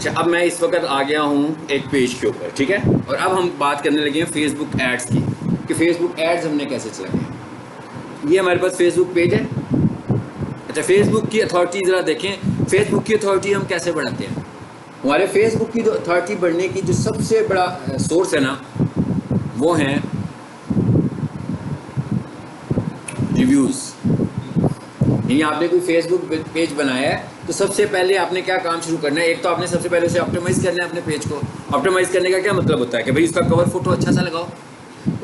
अच्छा, अब मैं इस वक्त आ गया हूँ एक पेज के ऊपर, ठीक है। और अब हम बात करने लगे हैं फेसबुक एड्स की कि फेसबुक एड्स हमने कैसे चलाए हैं। ये हमारे पास फेसबुक पेज है। अच्छा, फेसबुक की अथॉरिटी ज़रा देखें, फेसबुक की अथॉरिटी हम कैसे बढ़ाते हैं। हमारे फेसबुक की अथॉरिटी बढ़ने की जो सबसे बड़ा सोर्स है ना, वो हैं रिव्यूज़। यानी आपने कोई फेसबुक पेज बनाया है तो सबसे पहले आपने क्या काम शुरू करना है। एक तो आपने सबसे पहले उसे ऑप्टिमाइज़ करना है अपने पेज को। ऑप्टिमाइज़ करने का क्या मतलब होता है कि भाई उसका कवर फोटो अच्छा सा लगाओ,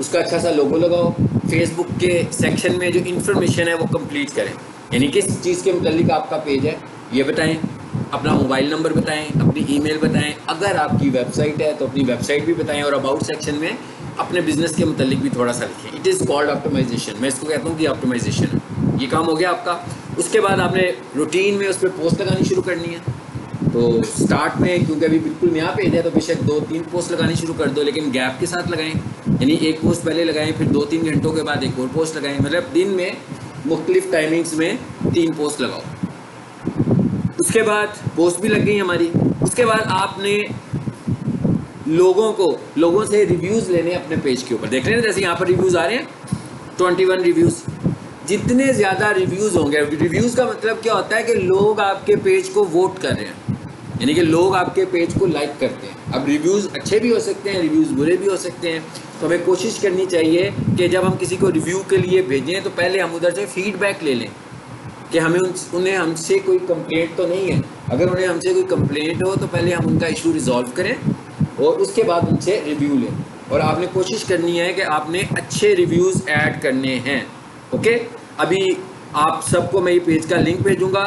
उसका अच्छा सा लोगो लगाओ, फेसबुक के सेक्शन में जो इन्फॉर्मेशन है वो कंप्लीट करें। यानी किस चीज़ के मुतालिक आपका पेज है ये बताएं, अपना मोबाइल नंबर बताएं, अपनी ईमेल बताएं, अगर आपकी वेबसाइट है तो अपनी वेबसाइट भी बताएं, और अबाउट सेक्शन में अपने बिजनेस के मुतालिक भी थोड़ा सा लिखें। It is called optimisation. मैं इसको कहता हूँ कि ऑप्टिमाइजेशन है। ये काम हो गया आपका। उसके बाद आपने रूटीन में उस पर पोस्ट लगानी शुरू करनी है। तो स्टार्ट में, क्योंकि अभी बिल्कुल नया पेज है, तो बेशक 2-3 पोस्ट लगानी शुरू कर दो, लेकिन गैप के साथ लगाएं। यानी एक पोस्ट पहले लगाएं, फिर 2-3 घंटों के बाद एक और पोस्ट लगाएं। मतलब दिन में मुख्तलिफ टाइमिंग्स में 3 पोस्ट लगाओ। उसके बाद पोस्ट भी लग गई हमारी। उसके बाद आपने लोगों से रिव्यूज़ लेने अपने पेज के ऊपर। देख रहे हैं जैसे यहाँ पर रिव्यूज़ आ रहे हैं 21 रिव्यूज़। जितने ज़्यादा रिव्यूज़ होंगे, रिव्यूज़ का मतलब क्या होता है कि लोग आपके पेज को वोट कर रहे हैं, यानी कि लोग आपके पेज को लाइक करते हैं। अब रिव्यूज़ अच्छे भी हो सकते हैं, रिव्यूज़ बुरे भी हो सकते हैं। तो हमें कोशिश करनी चाहिए कि जब हम किसी को रिव्यू के लिए भेजें तो पहले हम उधर से फीडबैक ले लें कि उन्हें हमसे कोई कंप्लेंट तो नहीं है। अगर उन्हें हमसे कोई कंप्लेंट हो तो पहले हम उनका इशू रिजॉल्व करें और उसके बाद उनसे रिव्यू लें। और आपने कोशिश करनी है कि आपने अच्छे रिव्यूज़ ऐड करने हैं। ओके, अभी आप सबको मैं ये पेज का लिंक भेजूंगा।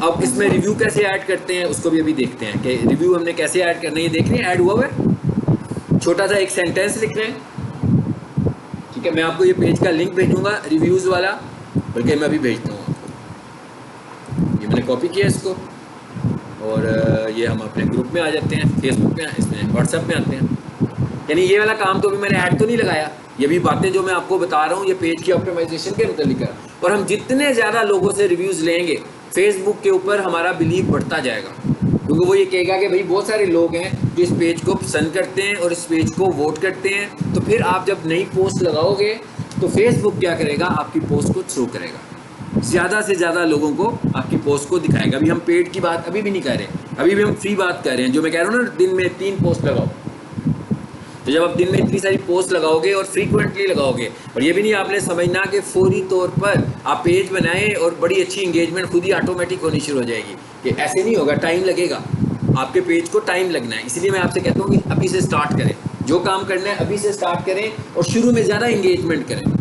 अब इसमें रिव्यू कैसे ऐड करते हैं उसको भी अभी देखते हैं कि रिव्यू हमने कैसे ऐड करना है। ये देख रहे हैं ऐड हुआ है, छोटा सा एक सेंटेंस लिख रहे हैं, ठीक है। मैं आपको ये पेज का लिंक भेजूंगा रिव्यूज़ वाला, बल्कि मैं अभी भेजता हूँ आपको। ये मैंने कॉपी किया इसको, और ये हम अपने ग्रुप में आ जाते हैं, फेसबुक में, इसमें व्हाट्सएप में आते हैं। यानी ये वाला काम तो अभी मैंने ऐड तो नहीं लगाया, ये भी बातें जो मैं आपको बता रहा हूँ ये पेज की ऑप्टिमाइजेशन के मुतालिक है। और हम जितने ज़्यादा लोगों से रिव्यूज़ लेंगे फेसबुक के ऊपर हमारा बिलीव बढ़ता जाएगा, क्योंकि वो ये कहेगा कि भाई बहुत सारे लोग हैं जो इस पेज को पसंद करते हैं और इस पेज को वोट करते हैं। तो फिर आप जब नई पोस्ट लगाओगे तो फेसबुक क्या करेगा, आपकी पोस्ट को थ्रो करेगा, ज़्यादा से ज़्यादा लोगों को आपकी पोस्ट को दिखाएगा। अभी हम पेड की बात अभी भी नहीं कर रहे, अभी भी हम फ्री बात कर रहे हैं। जो मैं कह रहा हूँ ना, दिन में 3 पोस्ट लगाओ। तो जब आप दिन में इतनी सारी पोस्ट लगाओगे और फ्रीक्वेंटली लगाओगे, और ये भी नहीं आपने समझना कि फौरी तौर पर आप पेज बनाएं और बड़ी अच्छी इंगेजमेंट खुद ही ऑटोमेटिक होनी शुरू हो जाएगी, कि ऐसे नहीं होगा, टाइम लगेगा। आपके पेज को टाइम लगना है। इसीलिए मैं आपसे कहता हूँ कि अभी से स्टार्ट करें, जो काम करना है अभी से स्टार्ट करें और शुरू में ज़्यादा इंगेजमेंट करें।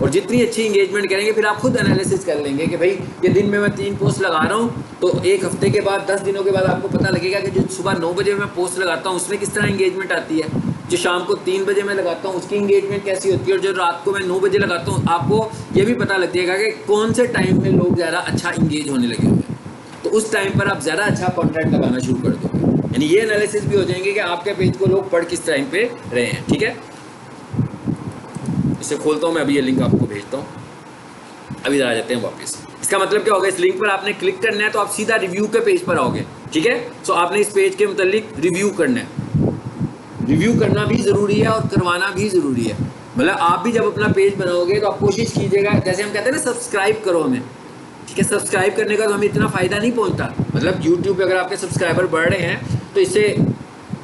और जितनी अच्छी इंगेजमेंट करेंगे फिर आप खुद एनालिसिस कर लेंगे कि भाई ये दिन में मैं 3 पोस्ट लगा रहा हूँ, तो एक हफ्ते के बाद 10 दिनों के बाद आपको पता लगेगा कि जो सुबह 9 बजे मैं पोस्ट लगाता हूँ उसमें किस तरह इंगेजमेंट आती है, जो शाम को 3 बजे मैं लगाता हूँ उसकी इंगेजमेंट कैसी होती है, और जो रात को मैं 9 बजे लगाता हूँ आपको ये भी पता लग जाएगा कि कौन से टाइम में लोग ज़्यादा अच्छा इंगेज होने लगे हुए हैं। तो उस टाइम पर आप ज़्यादा अच्छा कॉन्टेंट लगाना शुरू कर दोगे। यानी ये एनालिसिस भी हो जाएंगे कि आपके पेज को लोग पढ़ किस टाइम पे रहे हैं। ठीक है, इसे खोलता हूँ मैं, अभी ये लिंक आपको भेजता हूँ। अभी आ जाते हैं वापस। इसका मतलब क्या होगा, इस लिंक पर आपने क्लिक करना है तो आप सीधा रिव्यू के पेज पर आओगे। ठीक है, सो आपने इस पेज के मुतालिक रिव्यू करना है। रिव्यू करना भी ज़रूरी है और करवाना भी ज़रूरी है। मतलब आप भी जब अपना पेज बनाओगे तो आप कोशिश कीजिएगा, जैसे हम कहते हैं ना सब्सक्राइब करो हमें। ठीक है, सब्सक्राइब करने का तो हमें इतना फ़ायदा नहीं पहुंचता। मतलब यूट्यूब पे अगर आपके सब्सक्राइबर बढ़ रहे हैं तो इससे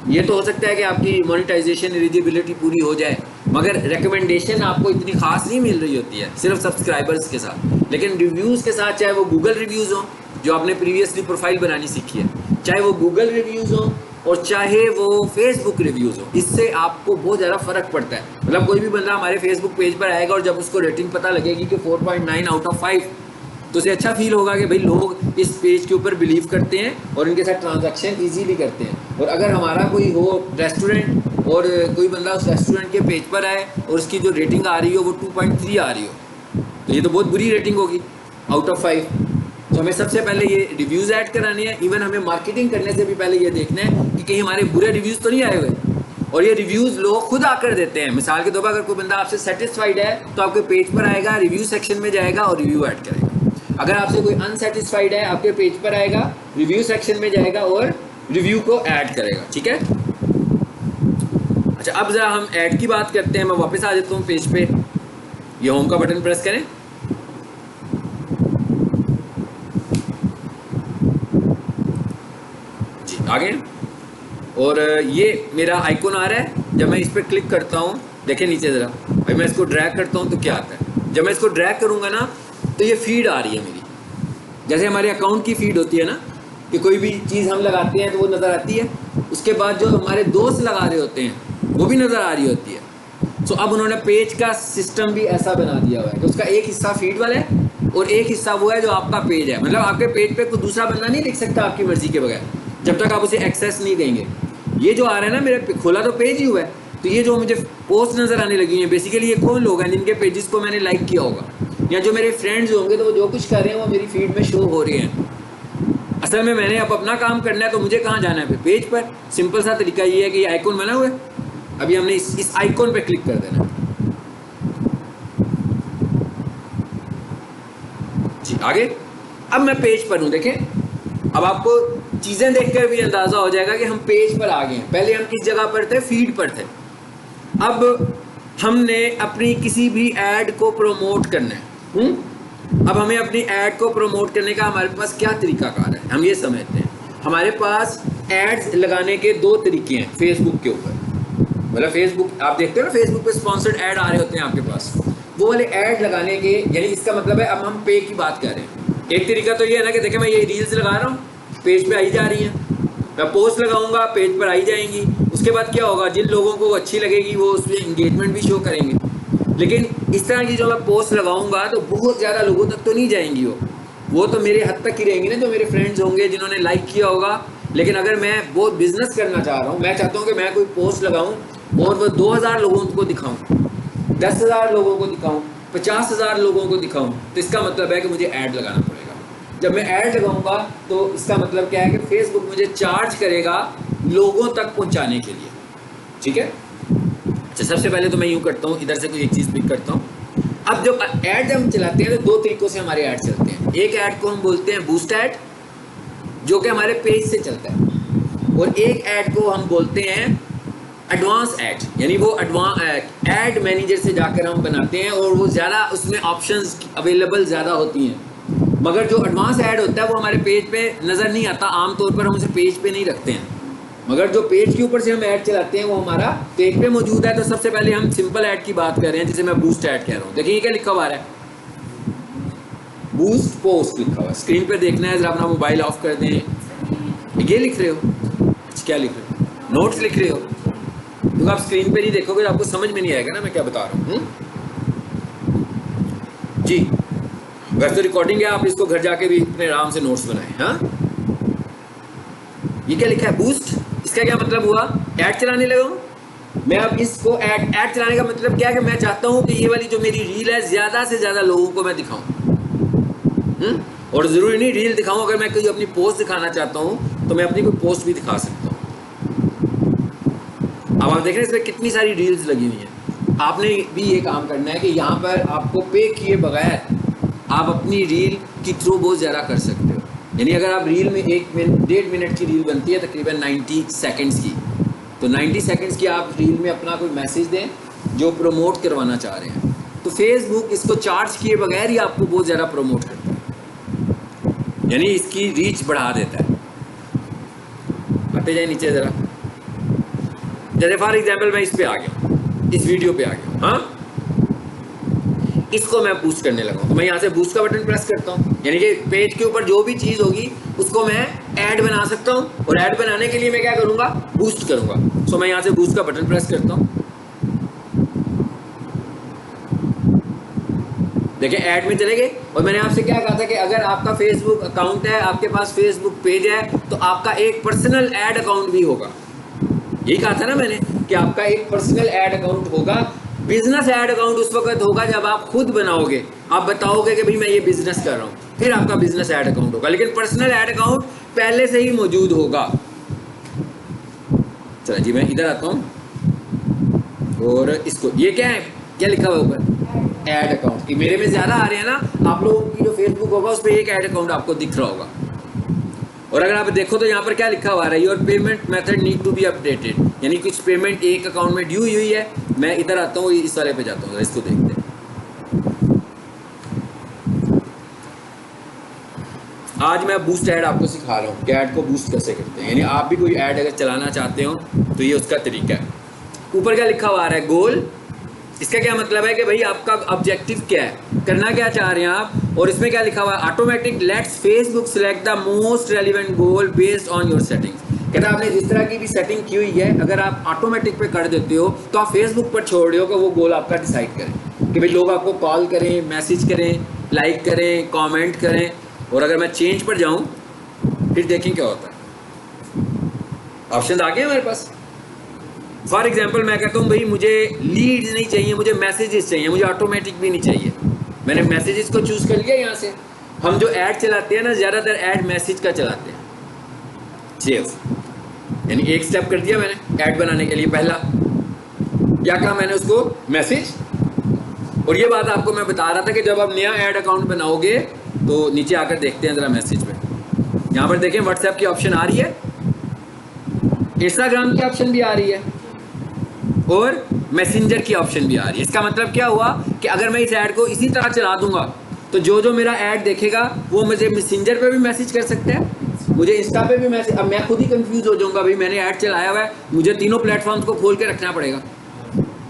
ये तो हो सकता है कि आपकी मोनेटाइजेशन एलिजिबिलिटी पूरी हो जाए, मगर रिकमेंडेशन आपको इतनी खास नहीं मिल रही होती है सिर्फ सब्सक्राइबर्स के साथ। लेकिन रिव्यूज़ के साथ, चाहे वो गूगल रिव्यूज़ हो जो आपने प्रीवियसली प्रोफाइल बनानी सीखी है, चाहे वो गूगल रिव्यूज़ हो और चाहे वो फेसबुक रिव्यूज़ हो, इससे आपको बहुत ज़्यादा फ़र्क पड़ता है। मतलब कोई भी बंदा हमारे फेसबुक पेज पर आएगा और जब उसको रेटिंग पता लगेगी कि 4.9 आउट ऑफ 5, तो उसे अच्छा फील होगा कि भाई लोग इस पेज के ऊपर बिलीव करते हैं और इनके साथ ट्रांजैक्शन इजीली करते हैं। और अगर हमारा कोई हो रेस्टोरेंट और कोई बंदा उस रेस्टोरेंट के पेज पर आए और उसकी जो रेटिंग आ रही हो वो 2.3 आ रही हो, तो ये तो बहुत बुरी रेटिंग होगी आउट ऑफ 5। तो हमें सबसे पहले ये रिव्यूज़ ऐड कराने हैं। इवन हमें मार्केटिंग करने से भी पहले ये देखना है कि कहीं हमारे बुरे रिव्यूज़ तो नहीं आए हुए। और ये रिव्यूज़ लोग खुद आकर देते हैं। मिसाल के तौर पर अगर कोई बंदा आपसे सेटिस्फाइड है तो आपके पेज पर आएगा, रिव्यू सेक्शन में जाएगा और रिव्यू ऐड करेगा। अगर आपसे कोई अनसेटिस्फाइड है आपके पेज पर आएगा, रिव्यू सेक्शन में जाएगा और रिव्यू को ऐड करेगा, ठीक है। अच्छा, अब जरा हम ऐड की बात करते हैं। मैं वापस आ जाता हूँ पेज पे, ये होम का बटन प्रेस करें, जी आ गए। और ये मेरा आइकॉन आ रहा है, जब मैं इस पर क्लिक करता हूँ, देखें नीचे ज़रा, भाई मैं इसको ड्रैग करता हूँ तो क्या आता है। जब मैं इसको ड्रैग करूँगा ना तो ये फीड आ रही है मेरी, जैसे हमारे अकाउंट की फीड होती है ना, कि कोई भी चीज़ हम लगाते हैं तो वो नज़र आती है, उसके बाद जो हमारे दोस्त लगा रहे होते हैं वो भी नज़र आ रही होती है। सो अब उन्होंने पेज का सिस्टम भी ऐसा बना दिया हुआ है कि उसका एक हिस्सा फीड वाला है और एक हिस्सा वो है जो आपका पेज है। मतलब आपके पेज पे कोई दूसरा बंदा नहीं लिख सकता आपकी मर्जी के बगैर, जब तक आप उसे एक्सेस नहीं देंगे। ये जो आ रहा है ना, मेरे खोला तो पेज ही हुआ है, तो ये जो मुझे पोस्ट नज़र आने लगी हैं, बेसिकली ये कौन लोग हैं जिनके पेजेस को मैंने लाइक किया होगा, या जो मेरे फ्रेंड्स होंगे तो वो जो कुछ कर रहे हैं वो मेरी फीड में शो हो रहे हैं। असल में मैंने अब अपना काम करना है, तो मुझे कहाँ जाना है, पेज पर। सिंपल सा तरीका ये है कि ये आइकॉन बना हुआ है, अभी हमने इस आइकॉन पे क्लिक कर देना है, जी आगे। अब मैं पेज पर हूँ, देखें, अब आपको चीज़ें देखकर भी अंदाज़ा हो जाएगा कि हम पेज पर आ गए हैं। पहले हम किस जगह पर थे, फीड पर थे। अब हमने अपनी किसी भी ऐड को प्रमोट करना है। अब हमें अपनी ऐड को प्रमोट करने का हमारे पास क्या तरीकाकार है, हम ये समझते हैं। हमारे पास एड्स लगाने के दो तरीके हैं फेसबुक के ऊपर। मतलब फेसबुक आप देखते हो ना, फेसबुक पे स्पॉन्सर्ड ऐड आ रहे होते हैं आपके पास, वो वाले ऐड लगाने के, यानी इसका मतलब है अब हम पे की बात कर रहे हैं। एक तरीका तो ये है ना कि देखें, मैं ये रील्स लगा रहा हूँ, पेज पे आई जा रही हैं, मैं पोस्ट लगाऊंगा, पेज पर आई जाएंगी। उसके बाद क्या होगा, जिन लोगों को अच्छी लगेगी वो उसमें इंगेजमेंट भी शो करेंगे। लेकिन इस तरह की जो मैं पोस्ट लगाऊंगा तो बहुत ज़्यादा लोगों तक तो नहीं जाएंगी, वो तो मेरे हद तक ही रहेंगी ना, जो मेरे फ्रेंड्स होंगे जिन्होंने लाइक किया होगा। लेकिन अगर मैं बहुत बिजनेस करना चाह रहा हूँ, मैं चाहता हूँ कि मैं कोई पोस्ट लगाऊँ और वो 2000 लोगों को दिखाऊँ, 10,000 लोगों को दिखाऊँ, 50,000 लोगों को दिखाऊँ, तो इसका मतलब है कि मुझे ऐड लगाना पड़ेगा। जब मैं ऐड लगाऊंगा तो इसका मतलब क्या है कि फेसबुक मुझे चार्ज करेगा लोगों तक पहुंचाने के लिए, ठीक है। अच्छा, सबसे पहले तो मैं यूँ करता हूँ, इधर से कोई एक चीज़ पिक करता हूँ। अब जब ऐड हम चलाते हैं तो दो तरीक़ों से हमारे ऐड चलते हैं। एक ऐड को हम बोलते हैं बूस्ट ऐड, जो कि हमारे पेज से चलता है, और एक ऐड को हम बोलते हैं एडवांस ऐड, यानी वो ऐड मैनेजर से जाकर हम बनाते हैं और वो ज़्यादा उसमें ऑप्शंस अवेलेबल ज़्यादा होती हैं। मगर जो एडवांस ऐड होता है वो हमारे पेज पे नज़र नहीं आता, आमतौर पर हम उसे पेज पे नहीं रखते हैं। मगर जो पेज के ऊपर से हम ऐड चलाते हैं वो हमारा पेज पे मौजूद है। तो सबसे पहले हम सिंपल ऐड की बात कर रहे हैं, जिसे मैं बूस्ट ऐड कह रहा हूँ। देखिए ये क्या लिखा हुआ है, बूस्ट पोस्ट लिखा हुआ है, स्क्रीन पे देखना है, जरा अपना मोबाइल ऑफ कर दें। ये लिख रहे हो, क्या लिख रहे हो, नोट्स लिख रहे हो, क्योंकि आप स्क्रीन पे नहीं देखोगे तो आपको समझ में नहीं आएगा ना मैं क्या बता रहा हूँ। जी, वैसे तो रिकॉर्डिंग है, आप इसको घर जाके भी अपने आराम से नोट्स बनाएं। हाँ, ये क्या लिखा है, बूस्ट, इसका क्या मतलब हुआ, ऐड चलाने लगा हूँ मैं। अब इसको ऐड चलाने का मतलब क्या है कि मैं चाहता हूँ कि ये वाली जो मेरी रील है ज़्यादा से ज़्यादा लोगों को मैं दिखाऊँ। और ज़रूरी नहीं रील दिखाऊँ, अगर मैं कोई अपनी पोस्ट दिखाना चाहता हूँ तो मैं अपनी कोई पोस्ट भी दिखा सकता हूँ। अब आप देख रहे हैं इसमें कितनी सारी रील्स लगी हुई हैं। आपने भी ये काम करना है कि यहाँ पर आपको पे किए बगैर आप अपनी रील की थ्रू बहुत ज़्यादा कर सकते हो। यानी अगर आप रील में 1.5 मिनट की रील बनती है तकरीबन 90 सेकंड्स की, तो 90 सेकंड्स की आप रील में अपना कोई मैसेज दें जो प्रमोट करवाना चाह रहे हैं, तो फेसबुक इसको चार्ज किए बगैर ही आपको बहुत ज़्यादा प्रमोट करता है, यानी इसकी रीच बढ़ा देता है। आते जाए नीचे ज़रा, जैसे फॉर एग्जाम्पल मैं इस पे आ गया, इस वीडियो पे आ गया, हाँ, इसको मैं बूस्ट करने लगा हूँ, तो मैं यहाँ से बूस्ट का बटन प्रेस करता हूँ, यानी कि पेज के ऊपर जो भी चीज़ होगी उसको मैं ऐड बना सकता हूँ, और ऐड बनाने के लिए मैं क्या करूँगा, बूस्ट करूँगा। सो मैं यहाँ से बूस्ट का बटन प्रेस करता हूँ, देखिए ऐड में चले गए। और मैंने आपसे क्या कहा था कि अगर आपका फेसबुक अकाउंट है, आपके पास फेसबुक पेज है, तो आपका एक पर्सनल ऐड अकाउंट भी होगा। यही कहा था ना मैंने कि आपका एक पर्सनल ऐड अकाउंट होगा। बिजनेस ऐड अकाउंट उस वक्त होगा जब आप खुद बनाओगे, आप बताओगे कि भाई मैं ये बिजनेस कर रहा हूँ, फिर आपका बिजनेस ऐड अकाउंट होगा। लेकिन पर्सनल ऐड अकाउंट पहले से ही मौजूद होगा। चलो जी, मैं इधर आता हूँ और इसको, ये क्या है, क्या लिखा हुआ है ऊपर, ऐड अकाउंट। मेरे में ज़्यादा आ रहे हैं ना, आप लोगों की जो फेसबुक होगा उस पर एक ऐड अकाउंट आपको दिख रहा होगा। और अगर आप देखो तो यहाँ पर क्या लिखा हुआ है, your payment method need to be updated, यानी कुछ पेमेंट एक अकाउंट में ड्यू हुई है। मैं इधर आता हूँ, इस वाले पे जाता हूँ, इसको देखते हैं। आज मैं बूस्ट ऐड आपको सिखा रहा हूँ कि ऐड को बूस्ट कैसे करते हैं, यानी आप भी कोई ऐड अगर चलाना चाहते हो तो ये उसका तरीका है। ऊपर क्या लिखा हुआ है, गोल। इसका क्या मतलब है कि भाई आपका ऑब्जेक्टिव क्या है, करना क्या चाह रहे हैं आप। और इसमें क्या लिखा हुआ है, automatic let's Facebook select the most relevant goal based on your settings. कहता है आपने जिस तरह की भी सेटिंग की हुई है, अगर आप ऑटोमेटिक पे कर देते हो तो आप फेसबुक पर छोड़ रहे हो कि वो गोल आपका डिसाइड करें कि भाई लोग आपको कॉल करें, मैसेज करें, लाइक करें, कॉमेंट करें। और अगर मैं चेंज पर जाऊँ फिर देखें क्या होता है, ऑप्शन आ गए हमारे पास। फॉर एग्जाम्पल मैं कहता हूँ भाई मुझे लीड्स नहीं चाहिए, मुझे मैसेजेस चाहिए, मुझे ऑटोमेटिक भी नहीं चाहिए। मैंने मैसेजेस को चूज कर लिया यहाँ से। हम जो ऐड चलाते हैं ना, ज़्यादातर ऐड मैसेज का चलाते हैं, सेव, यानी एक स्टेप कर दिया मैंने ऐड बनाने के लिए। पहला क्या कहा मैंने उसको, मैसेज। और ये बात आपको मैं बता रहा था कि जब आप नया ऐड अकाउंट बनाओगे तो नीचे आकर देखते हैं ज़रा मैसेज पे। यहाँ पर देखें व्हाट्सएप की ऑप्शन आ रही है, इंस्टाग्राम की ऑप्शन भी आ रही है और मैसेंजर की ऑप्शन भी आ रही है। इसका मतलब क्या हुआ कि अगर मैं इस ऐड को इसी तरह चला दूंगा तो जो जो मेरा ऐड देखेगा वो मुझे मैसेंजर पे भी मैसेज कर सकता है, मुझे इंस्टा पे भी मैसेज। अब मैं खुद ही कंफ्यूज हो जाऊंगा, भाई मैंने ऐड चलाया हुआ है, मुझे तीनों प्लेटफॉर्म्स को खोल के रखना पड़ेगा।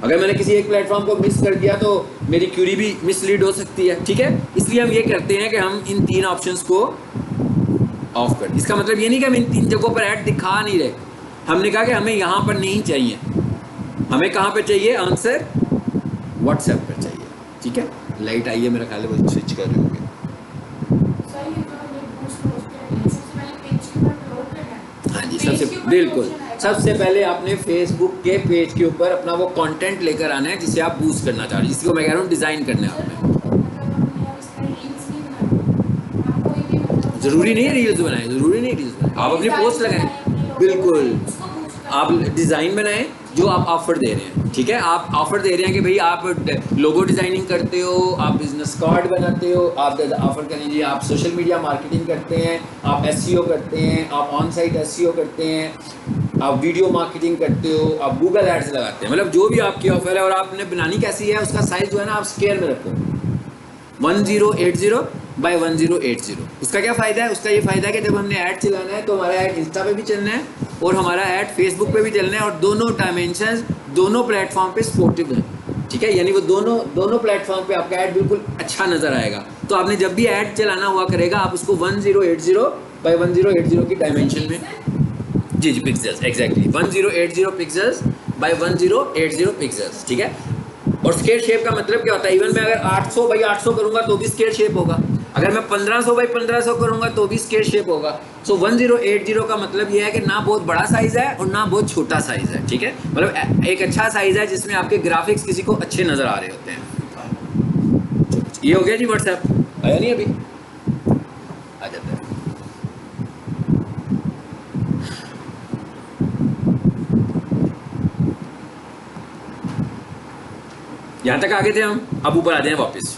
अगर मैंने किसी एक प्लेटफॉर्म को मिस कर दिया तो मेरी क्यूरी भी मिसलीड हो सकती है, ठीक है। इसलिए हम ये करते हैं कि हम इन तीन ऑप्शंस को ऑफ कर दें। इसका मतलब ये नहीं कि हम इन तीन जगहों पर ऐड दिखा नहीं रहे, हमने कहा कि हमें यहाँ पर नहीं चाहिए, हमें कहाँ पे चाहिए, आंसर व्हाट्सएप पर चाहिए, ठीक है। लाइट आई है मेरा ख्याल है, वो स्विच कर रहे होंगे। हाँ जी, बिल्कुल सबसे पहले आपने फेसबुक के पेज के ऊपर अपना वो कंटेंट लेकर आना है जिसे आप बूस्ट करना चाह रहे हैं, जिसको मैं कह रहा हूँ डिज़ाइन करना है आपने। ज़रूरी नहीं है रील्स बनाएं, ज़रूरी नहीं रील्स बनाएं, आप अपनी पोस्ट लगाएं, बिल्कुल आप डिज़ाइन बनाएं जो आप ऑफर दे रहे हैं, ठीक है। आप ऑफर दे रहे हैं कि भाई आप लोगो डिज़ाइनिंग करते हो, आप बिजनेस कार्ड बनाते हो, आप ऑफर कर लीजिए, आप सोशल मीडिया मार्केटिंग करते हैं, आप एसईओ करते हैं, आप ऑन साइट एसईओ करते हैं, आप वीडियो मार्केटिंग करते हो, आप गूगल एड्स लगाते हैं, मतलब जो भी आपकी ऑफर है। और आपने बनानी कैसी है, उसका साइज़ जो है ना आप स्क्वायर में रखो, 1080 बाय 1080। उसका क्या फ़ायदा है, उसका ये फ़ायदा है कि जब हमने ऐड चलाना है तो हमारा ऐड इंस्टा पे भी चलना है और हमारा ऐड फेसबुक पे भी चलना है, और दोनों डायमेंशंस दोनों प्लेटफॉर्म पे सपोर्टिव हैं, ठीक है। यानी वो दोनों प्लेटफॉर्म पे आपका ऐड बिल्कुल अच्छा नज़र आएगा। तो आपने जब भी ऐड चलाना हुआ करेगा आप उसको 1080 बाय 1080 की डायमेंशन में, जी pixels, exactly 1080 pixels by 1080 pixels, ठीक है। और स्केयर शेप का मतलब क्या होता है, इवन मैं अगर 800 बाई 800 करूंगा तो भी स्केयर शेप होगा, अगर मैं 1500 बाई 1500 करूंगा तो भी स्केयर शेप होगा। सो 1080 का मतलब ये है कि ना बहुत बड़ा साइज है और ना बहुत छोटा साइज है, ठीक है। मतलब एक अच्छा साइज है जिसमें आपके ग्राफिक्स किसी को अच्छे नजर आ रहे होते हैं। ये हो गया जी व्हाट्सएप, आया नहीं अभी, आ जाता है। यहाँ तक आगे थे हम, अब ऊपर आ जाए वापस।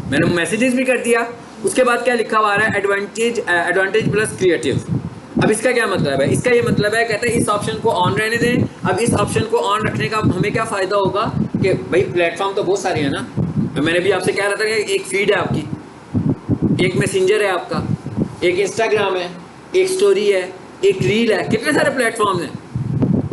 मैंने मैसेजेस भी कर दिया, उसके बाद क्या लिखा हुआ है, एडवांटेज प्लस क्रिएटिव। अब इसका क्या मतलब है, इसका ये मतलब है, कहते हैं इस ऑप्शन को ऑन रहने दें। अब इस ऑप्शन को ऑन रखने का हमें क्या फ़ायदा होगा कि भाई प्लेटफॉर्म तो बहुत सारे हैं ना, तो मैंने भी आपसे कह रहा था कि एक फीड है आपकी, एक मैसेंजर है आपका, एक इंस्टाग्राम है, एक स्टोरी है, एक रील है, कितने सारे प्लेटफॉर्म हैं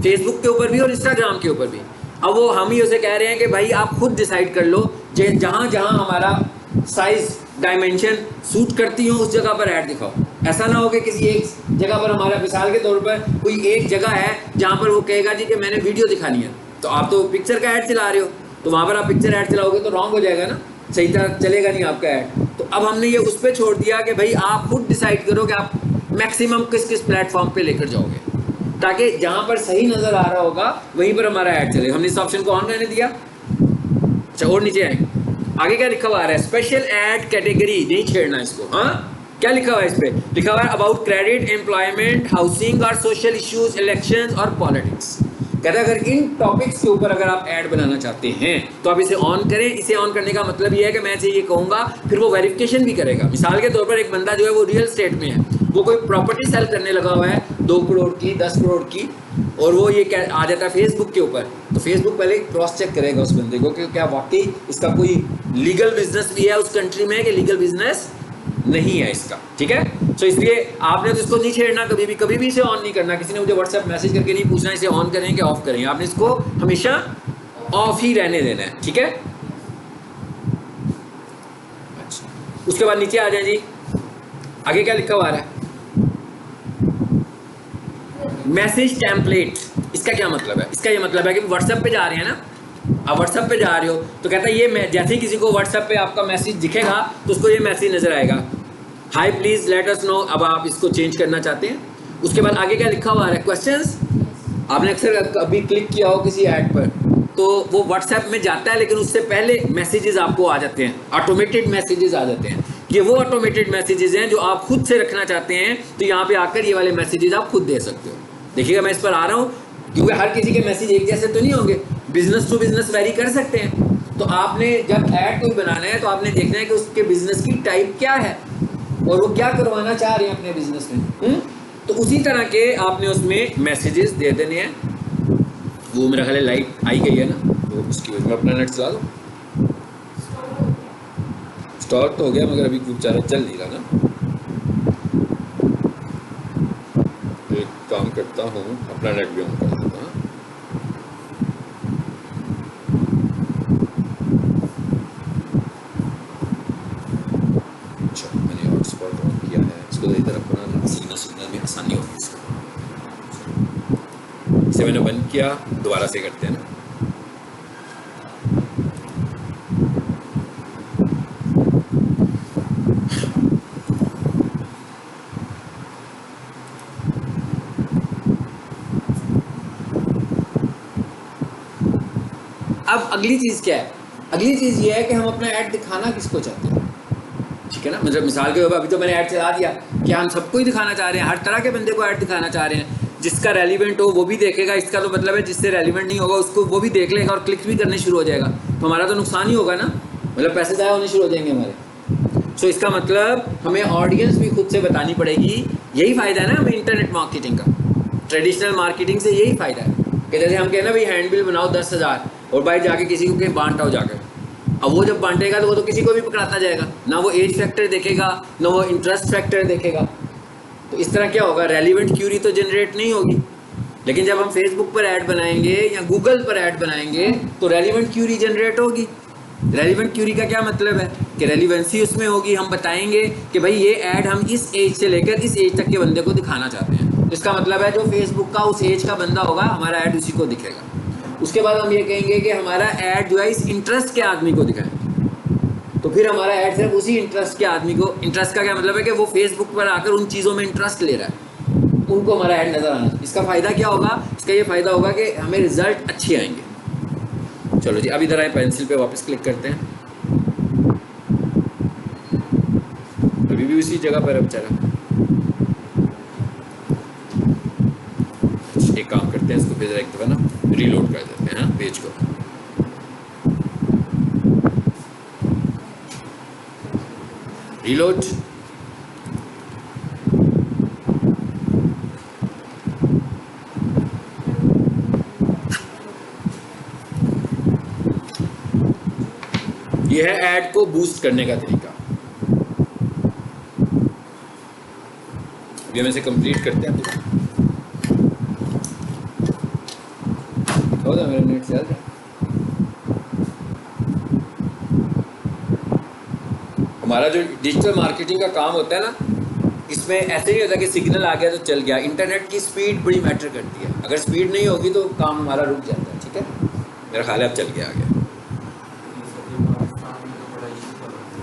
फेसबुक के ऊपर भी और इंस्टाग्राम के ऊपर भी। अब वो हम ही उसे कह रहे हैं कि भाई आप खुद डिसाइड कर लो, जहाँ जहाँ हमारा साइज डायमेंशन सूट करती हो उस जगह पर ऐड दिखाओ। ऐसा ना हो कि किसी एक जगह पर हमारा मिसाल के तौर पर कोई एक जगह है जहाँ पर वो कहेगा जी कि मैंने वीडियो दिखानी है, तो आप तो पिक्चर का ऐड चला रहे हो, तो वहाँ पर आप पिक्चर ऐड चलाओगे तो रॉन्ग हो जाएगा ना, सही तरह चलेगा नहीं आपका ऐड। तो अब हमने ये उस पर छोड़ दिया कि भाई आप खुद डिसाइड करो कि आप मैक्सिमम किस किस प्लेटफॉर्म पे लेकर जाओगे, ताकि जहाँ पर सही नज़र आ रहा होगा वहीं पर हमारा ऐड चले। हमने इस ऑप्शन को ऑन रहने दिया। अच्छा, और नीचे आए, आगे क्या लिखा हुआ है, स्पेशल ऐड कैटेगरी नहीं छेड़ना इसको। हाँ, क्या लिखा हुआ है इस पे, लिखा हुआ है अबाउट क्रेडिट, एम्प्लॉयमेंट, हाउसिंग और सोशल इश्यूज, इलेक्शंस और पॉलिटिक्स। कहता है अगर इन टॉपिक्स के ऊपर अगर आप ऐड बनाना चाहते हैं तो आप इसे ऑन करें। इसे ऑन करने का मतलब ये है कि मैं इसे ये कहूँगा, फिर वो वेरिफिकेशन भी करेगा। मिसाल के तौर पर एक बंदा जो है वो रियल स्टेट में है, वो कोई प्रॉपर्टी सेल करने लगा हुआ है 2 करोड़ की, 10 करोड़ की, और वो ये आ जाता है फेसबुक के ऊपर, तो फेसबुक पहले क्रॉस चेक करेगा उस बंदे को कि क्या वाकई इसका कोई लीगल बिजनेस भी है उस कंट्री में कि लीगल बिजनेस नहीं है इसका, ठीक है। तो इसलिए आपने तो इसको नहीं छेड़ना कभी भी इसे ऑन नहीं करना। किसी ने मुझे व्हाट्सएप मैसेज करके नहीं पूछना इसे ऑन करें कि ऑफ करें, आपने इसको हमेशा ऑफ ही रहने देना है, ठीक है। अच्छा, उसके बाद नीचे आ जाए जी, आगे क्या लिखा हुआ है, मैसेज टेम्पलेट। इसका क्या मतलब है? इसका ये मतलब है कि व्हाट्सएप पे जा रहे हैं ना, आप व्हाट्सएप पे जा रहे हो तो कहता है ये जैसे ही किसी को व्हाट्सएप पे आपका मैसेज दिखेगा तो उसको ये मैसेज नजर आएगा, हाय प्लीज लेट अस नो। अब आप इसको चेंज करना चाहते हैं। उसके बाद आगे क्या लिखा हुआ है, क्वेश्चंस। आपने अक्सर अभी क्लिक किया हो किसी ऐड पर तो वो व्हाट्सएप में जाता है, लेकिन उससे पहले मैसेजेस आपको आ जाते हैं, ऑटोमेटेड मैसेजेस आ जाते हैं। ये वो ऑटोमेटेड मैसेजेस हैं जो आप खुद से रखना चाहते हैं, तो यहाँ पे आकर ये वाले मैसेजेस आप खुद दे सकते हो। देखिएगा मैं इस पर आ रहा हूँ, क्योंकि हर किसी के मैसेज एक जैसे तो नहीं होंगे, बिजनेस टू बिजनेस वेरी कर सकते हैं। तो आपने जब ऐड कोई बनाना है तो आपने देखना है कि उसके बिजनेस की टाइप क्या है और वो क्या करवाना चाह रहे हैं अपने बिजनेस में। तो उसी तरह के आपने उसमें मैसेजेस दे देने हैं। वो मेरा ख्याल है लाइट आई गई है ना, तो उसकी वजह में अपना नेट चला दो। स्टॉक तो हो गया मगर अभी बेचारा चल नहीं रहा ना। एक काम करता हूँ, अपना नेट भी ऑन कर देता हूँ। अच्छा, मैंने हॉटस्पॉट ऑन किया है, इसको इधर अपना सिग्नल में आसानी होगी इसको। इसे मैंने बंद किया, दोबारा से करते हैं ना। अब अगली चीज़ क्या है? अगली चीज़ ये है कि हम अपना ऐड दिखाना किसको चाहते हैं, ठीक है ना। मतलब मिसाल के ऊपर अभी तो मैंने ऐड चला दिया कि हम सबको ही दिखाना चाह रहे हैं, हर तरह के बंदे को ऐड दिखाना चाह रहे हैं। जिसका रेलिवेंट हो वो भी देखेगा, इसका तो मतलब है जिससे रेलिवेंट नहीं होगा उसको वो भी देख लेगा और क्लिक भी करने शुरू हो जाएगा, तो हमारा तो नुकसान ही होगा ना, मतलब पैसे ज़ाया होने शुरू हो जाएंगे हमारे। सो इसका मतलब हमें ऑडियंस भी खुद से बतानी पड़ेगी। यही फ़ायदा है ना हमें इंटरनेट मार्केटिंग का, ट्रेडिशनल मार्केटिंग से यही फ़ायदा है कि जैसे हम कहना भाई हैंड बिल बनाओ 10,000 और भाई जाके किसी को कहीं बांटा हो जाकर, अब वो जब बांटेगा तो वो तो किसी को भी पकड़ाता जाएगा, ना वो एज फैक्टर देखेगा ना वो इंटरेस्ट फैक्टर देखेगा। तो इस तरह क्या होगा, रेलिवेंट क्यूरी तो जनरेट नहीं होगी। लेकिन जब हम फेसबुक पर ऐड बनाएंगे या गूगल पर ऐड बनाएंगे तो रेलिवेंट क्यूरी जनरेट होगी। रेलिवेंट क्यूरी का क्या मतलब है कि रेलिवेंसी उसमें होगी। हम बताएंगे कि भाई ये ऐड हम इस एज से लेकर इस एज तक के बंदे को दिखाना चाहते हैं, तो इसका मतलब है जो फेसबुक का उस एज का बंदा होगा हमारा ऐड उसी को दिखेगा। उसके बाद हम ये कहेंगे कि हमारा ऐड जो है इस इंटरेस्ट के आदमी को दिखाएं, तो फिर हमारा ऐड सिर्फ उसी इंटरेस्ट के आदमी को, इंटरेस्ट का क्या मतलब है कि वो फेसबुक पर आकर उन चीज़ों में इंटरेस्ट ले रहा है, उनको हमारा ऐड नज़र आना। इसका फ़ायदा क्या होगा, इसका ये फ़ायदा होगा कि हमें रिजल्ट अच्छे आएंगे। चलो जी, अब इधर आए, पेंसिल पे वापस क्लिक करते हैं। अभी भी उसी जगह पर है बेचारा। एक काम करते हैं, इसको फिर एक दफ़ा ना रीलोड कर देते हैं पेज को। रीलोड, यह है ऐड को बूस्ट करने का तरीका। ये में से कंप्लीट करते हैं। मेरे नेट चल रहा है। हमारा जो डिजिटल मार्केटिंग का काम होता है ना, इसमें ऐसे ही होता है कि सिग्नल आ गया तो चल गया। इंटरनेट की स्पीड बड़ी मैटर करती है, अगर स्पीड नहीं होगी तो काम हमारा रुक जाता है, ठीक है। मेरा ख्याल है अब चल गया आगे।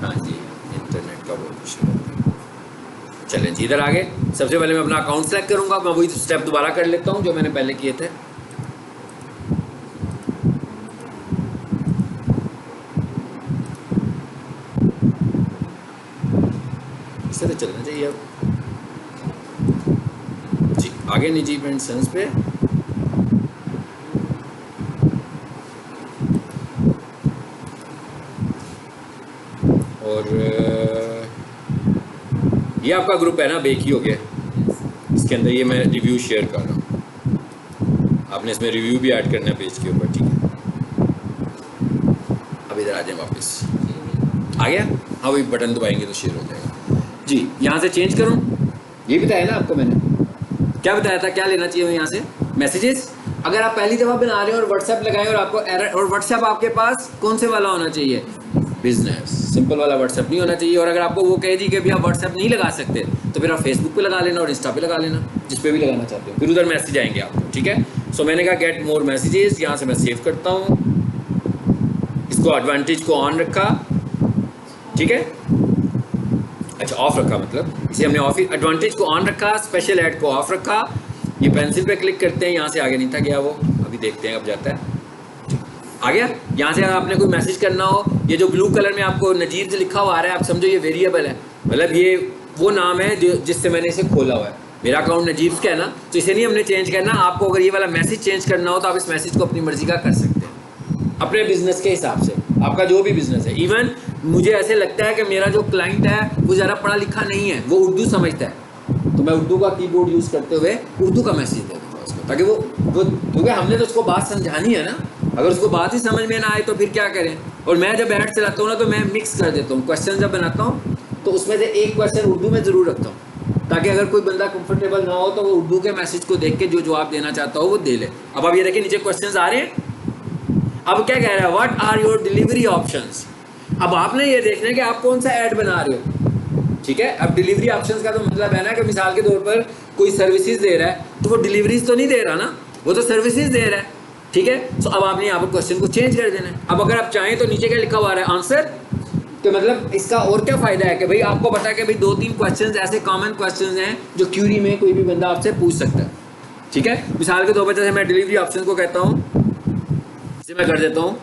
हाँ जी, इंटरनेट का बहुत इशू होता है। चलें जी, इधर आगे सबसे पहले मैं अपना अकाउंट सेलेक्ट करूँगा। मैं वही स्टेप दोबारा कर लेता हूँ जो मैंने पहले किए थे। इस तरह चलना चाहिए अब जी। आगे निजी इवेंट सेंस पे और ये आपका ग्रुप है ना, बेक ही हो गया, इसके अंदर ये मैं रिव्यू शेयर कर रहा हूँ, आपने इसमें रिव्यू भी ऐड करना है पेज के ऊपर, ठीक है। अब इधर आ जाए वापस, आ गया, हाँ वही बटन दबाएंगे तो शेयर हो जाएगा जी। यहाँ से चेंज करूँ, ये बताया ना आपको मैंने, क्या बताया था, क्या लेना चाहिए यहाँ से, मैसेजेस। अगर आप पहली दफ़ा बना रहे हो और व्हाट्सएप लगाए और आपको एरर, और व्हाट्सएप आपके पास कौन से वाला होना चाहिए, बिजनेस, सिंपल वाला व्हाट्सएप नहीं होना चाहिए। और अगर आपको वो कहे जी कि भैया व्हाट्सएप नहीं लगा सकते, तो फिर आप फेसबुक पे लगा लेना और इंस्टा पे लगा लेना, जिस पे भी लगाना चाहते हो, फिर उधर मैसेज आएंगे आपको, ठीक है। सो मैंने कहा गेट मोर मैसेजेस, यहाँ से मैं सेव करता हूँ, इसको एडवांटेज को ऑन रखा, ठीक है, अच्छा ऑफ रखा, मतलब इसे हमने ऑफ, एडवांटेज को ऑन रखा, स्पेशल ऐड को ऑफ रखा। ये पेंसिल पे क्लिक करते हैं, यहाँ से आगे नहीं था गया वो, अभी देखते हैं अब जाता है, आ गया। यहाँ से आपने कोई मैसेज करना हो, ये जो ब्लू कलर में आपको नजीर से लिखा हुआ आ रहा है, आप समझो ये वेरिएबल है, मतलब ये वो नाम है जो जिससे मैंने इसे खोला हुआ है, मेरा अकाउंट नजीब का है ना, तो इसे नहीं हमने चेंज करना। आपको अगर ये वाला मैसेज चेंज करना हो तो आप इस मैसेज को अपनी मर्जी का कर सकते हैं, अपने बिजनेस के हिसाब से, आपका जो भी बिजनेस है। इवन मुझे ऐसे लगता है कि मेरा जो क्लाइंट है वो ज़रा पढ़ा लिखा नहीं है, वो उर्दू समझता है, तो मैं उर्दू का कीबोर्ड यूज़ करते हुए उर्दू का मैसेज दे दूँगा उसको, ताकि वो क्योंकि हमने तो उसको बात समझानी है ना, अगर उसको बात ही समझ में ना आए तो फिर क्या करें। और मैं जब ऐड चलाता हूँ ना, तो मैं मिक्स कर देता हूँ, क्वेश्चन जब बनाता हूँ तो उसमें से एक क्वेश्चन उर्दू में ज़रूर रखता हूँ, ताकि अगर कोई बंदा कंफर्टेबल ना हो तो वो उर्दू के मैसेज को देख के जो जवाब देना चाहता हो वो दे ले। अब आप ये देखिए नीचे क्वेश्चन आ रहे हैं, अब क्या कह रहा है, what are your delivery options. अब आपने ये देखना है कि आप कौन सा ऐड बना रहे हो, ठीक है। अब डिलीवरी ऑप्शंस का तो मतलब है ना कि मिसाल के तौर पर कोई सर्विसेज दे रहा है तो वो डिलीवरीज तो नहीं दे रहा ना, वो तो सर्विसेज दे रहा है, ठीक है। तो अब आपने यहाँ पर क्वेश्चन को चेंज कर देना है। अब अगर आप चाहें तो नीचे क्या लिखा हुआ है, आंसर, तो मतलब इसका और क्या फ़ायदा है कि भाई आपको पता है कि भाई 2-3 क्वेश्चंस ऐसे कॉमन क्वेश्चंस हैं जो क्यूरी में कोई भी बंदा आपसे पूछ सकता है, ठीक है। मिसाल के तौर पर जैसे मैं डिलीवरी ऑप्शन को कहता हूँ, इसे मैं कर देता हूँ,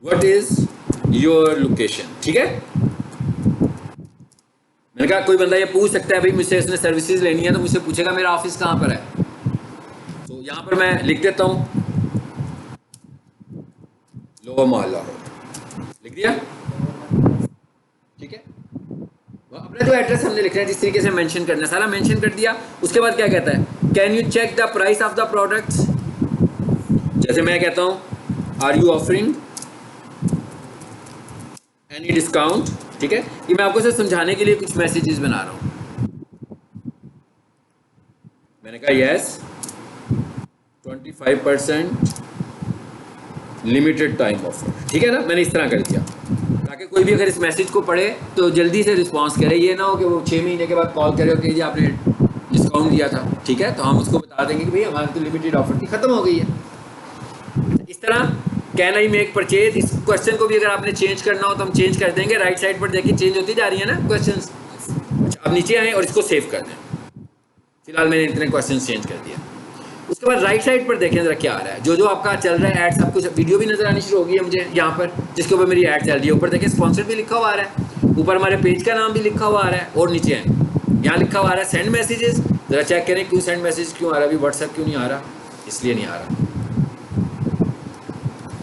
व्हाट इज योर लोकेशन, ठीक है। मैंने कहा कोई बंदा ये पूछ सकता है भाई मुझसे इसने सर्विसेज लेनी है, तो मुझसे पूछेगा मेरा ऑफिस कहाँ पर है, तो यहाँ पर मैं लिख देता हूँ लोअर मोहल्ला रोड, लिख दिया, ठीक है। अपना जो एड्रेस हमने लिखना है जिस तरीके से मेंशन करना है सारा मेंशन कर दिया। उसके बाद क्या कहता है, can you check the price of the products, जैसे मैं कहता हूँ are you offering any discount, ठीक है। ये मैं आपको सिर्फ समझाने के लिए कुछ मैसेजेस बना रहा हूँ। मैंने कहा यस 25% लिमिटेड टाइम ऑफर, ठीक है ना, मैंने इस तरह कर दिया ताकि कोई भी अगर इस मैसेज को पढ़े तो जल्दी से रिस्पांस करे, ये ना हो कि वो 6 महीने के बाद कॉल करे कि जी आपने डिस्काउंट दिया था, ठीक है, तो हम उसको बता देंगे कि भाई हमारी तो लिमिटेड ऑफर थी, खत्म हो गई है। इस तरह कैन आई मेक परचेज, इस क्वेश्चन को भी अगर आपने चेंज करना हो तो हम चेंज कर देंगे। राइट साइड पर देखिए चेंज होती जा रही है ना क्वेश्चंस। अच्छा अब नीचे आए और इसको सेव कर दें, फिलहाल मैंने इतने क्वेश्चन चेंज कर दिया। उसके बाद राइट साइड पर देखें जरा क्या आ रहा है, जो आपका चल रहा है ऐड, सब कुछ वीडियो भी नजर आनी शुरू हो गई है मुझे यहाँ पर, जिसके ऊपर मेरी ऐड चल रही है। ऊपर देखें स्पॉन्सर्ड भी लिखा हुआ आ रहा है, ऊपर हमारे पेज का नाम भी लिखा हुआ आ रहा है, और नीचे यहाँ लिखा हुआ आ रहा है सेंड मैसेजेस। जरा चेक करें क्यों सेंड मैसेज क्यों आ रहा है, अभी व्हाट्सएप क्यों नहीं आ रहा, इसलिए नहीं आ रहा।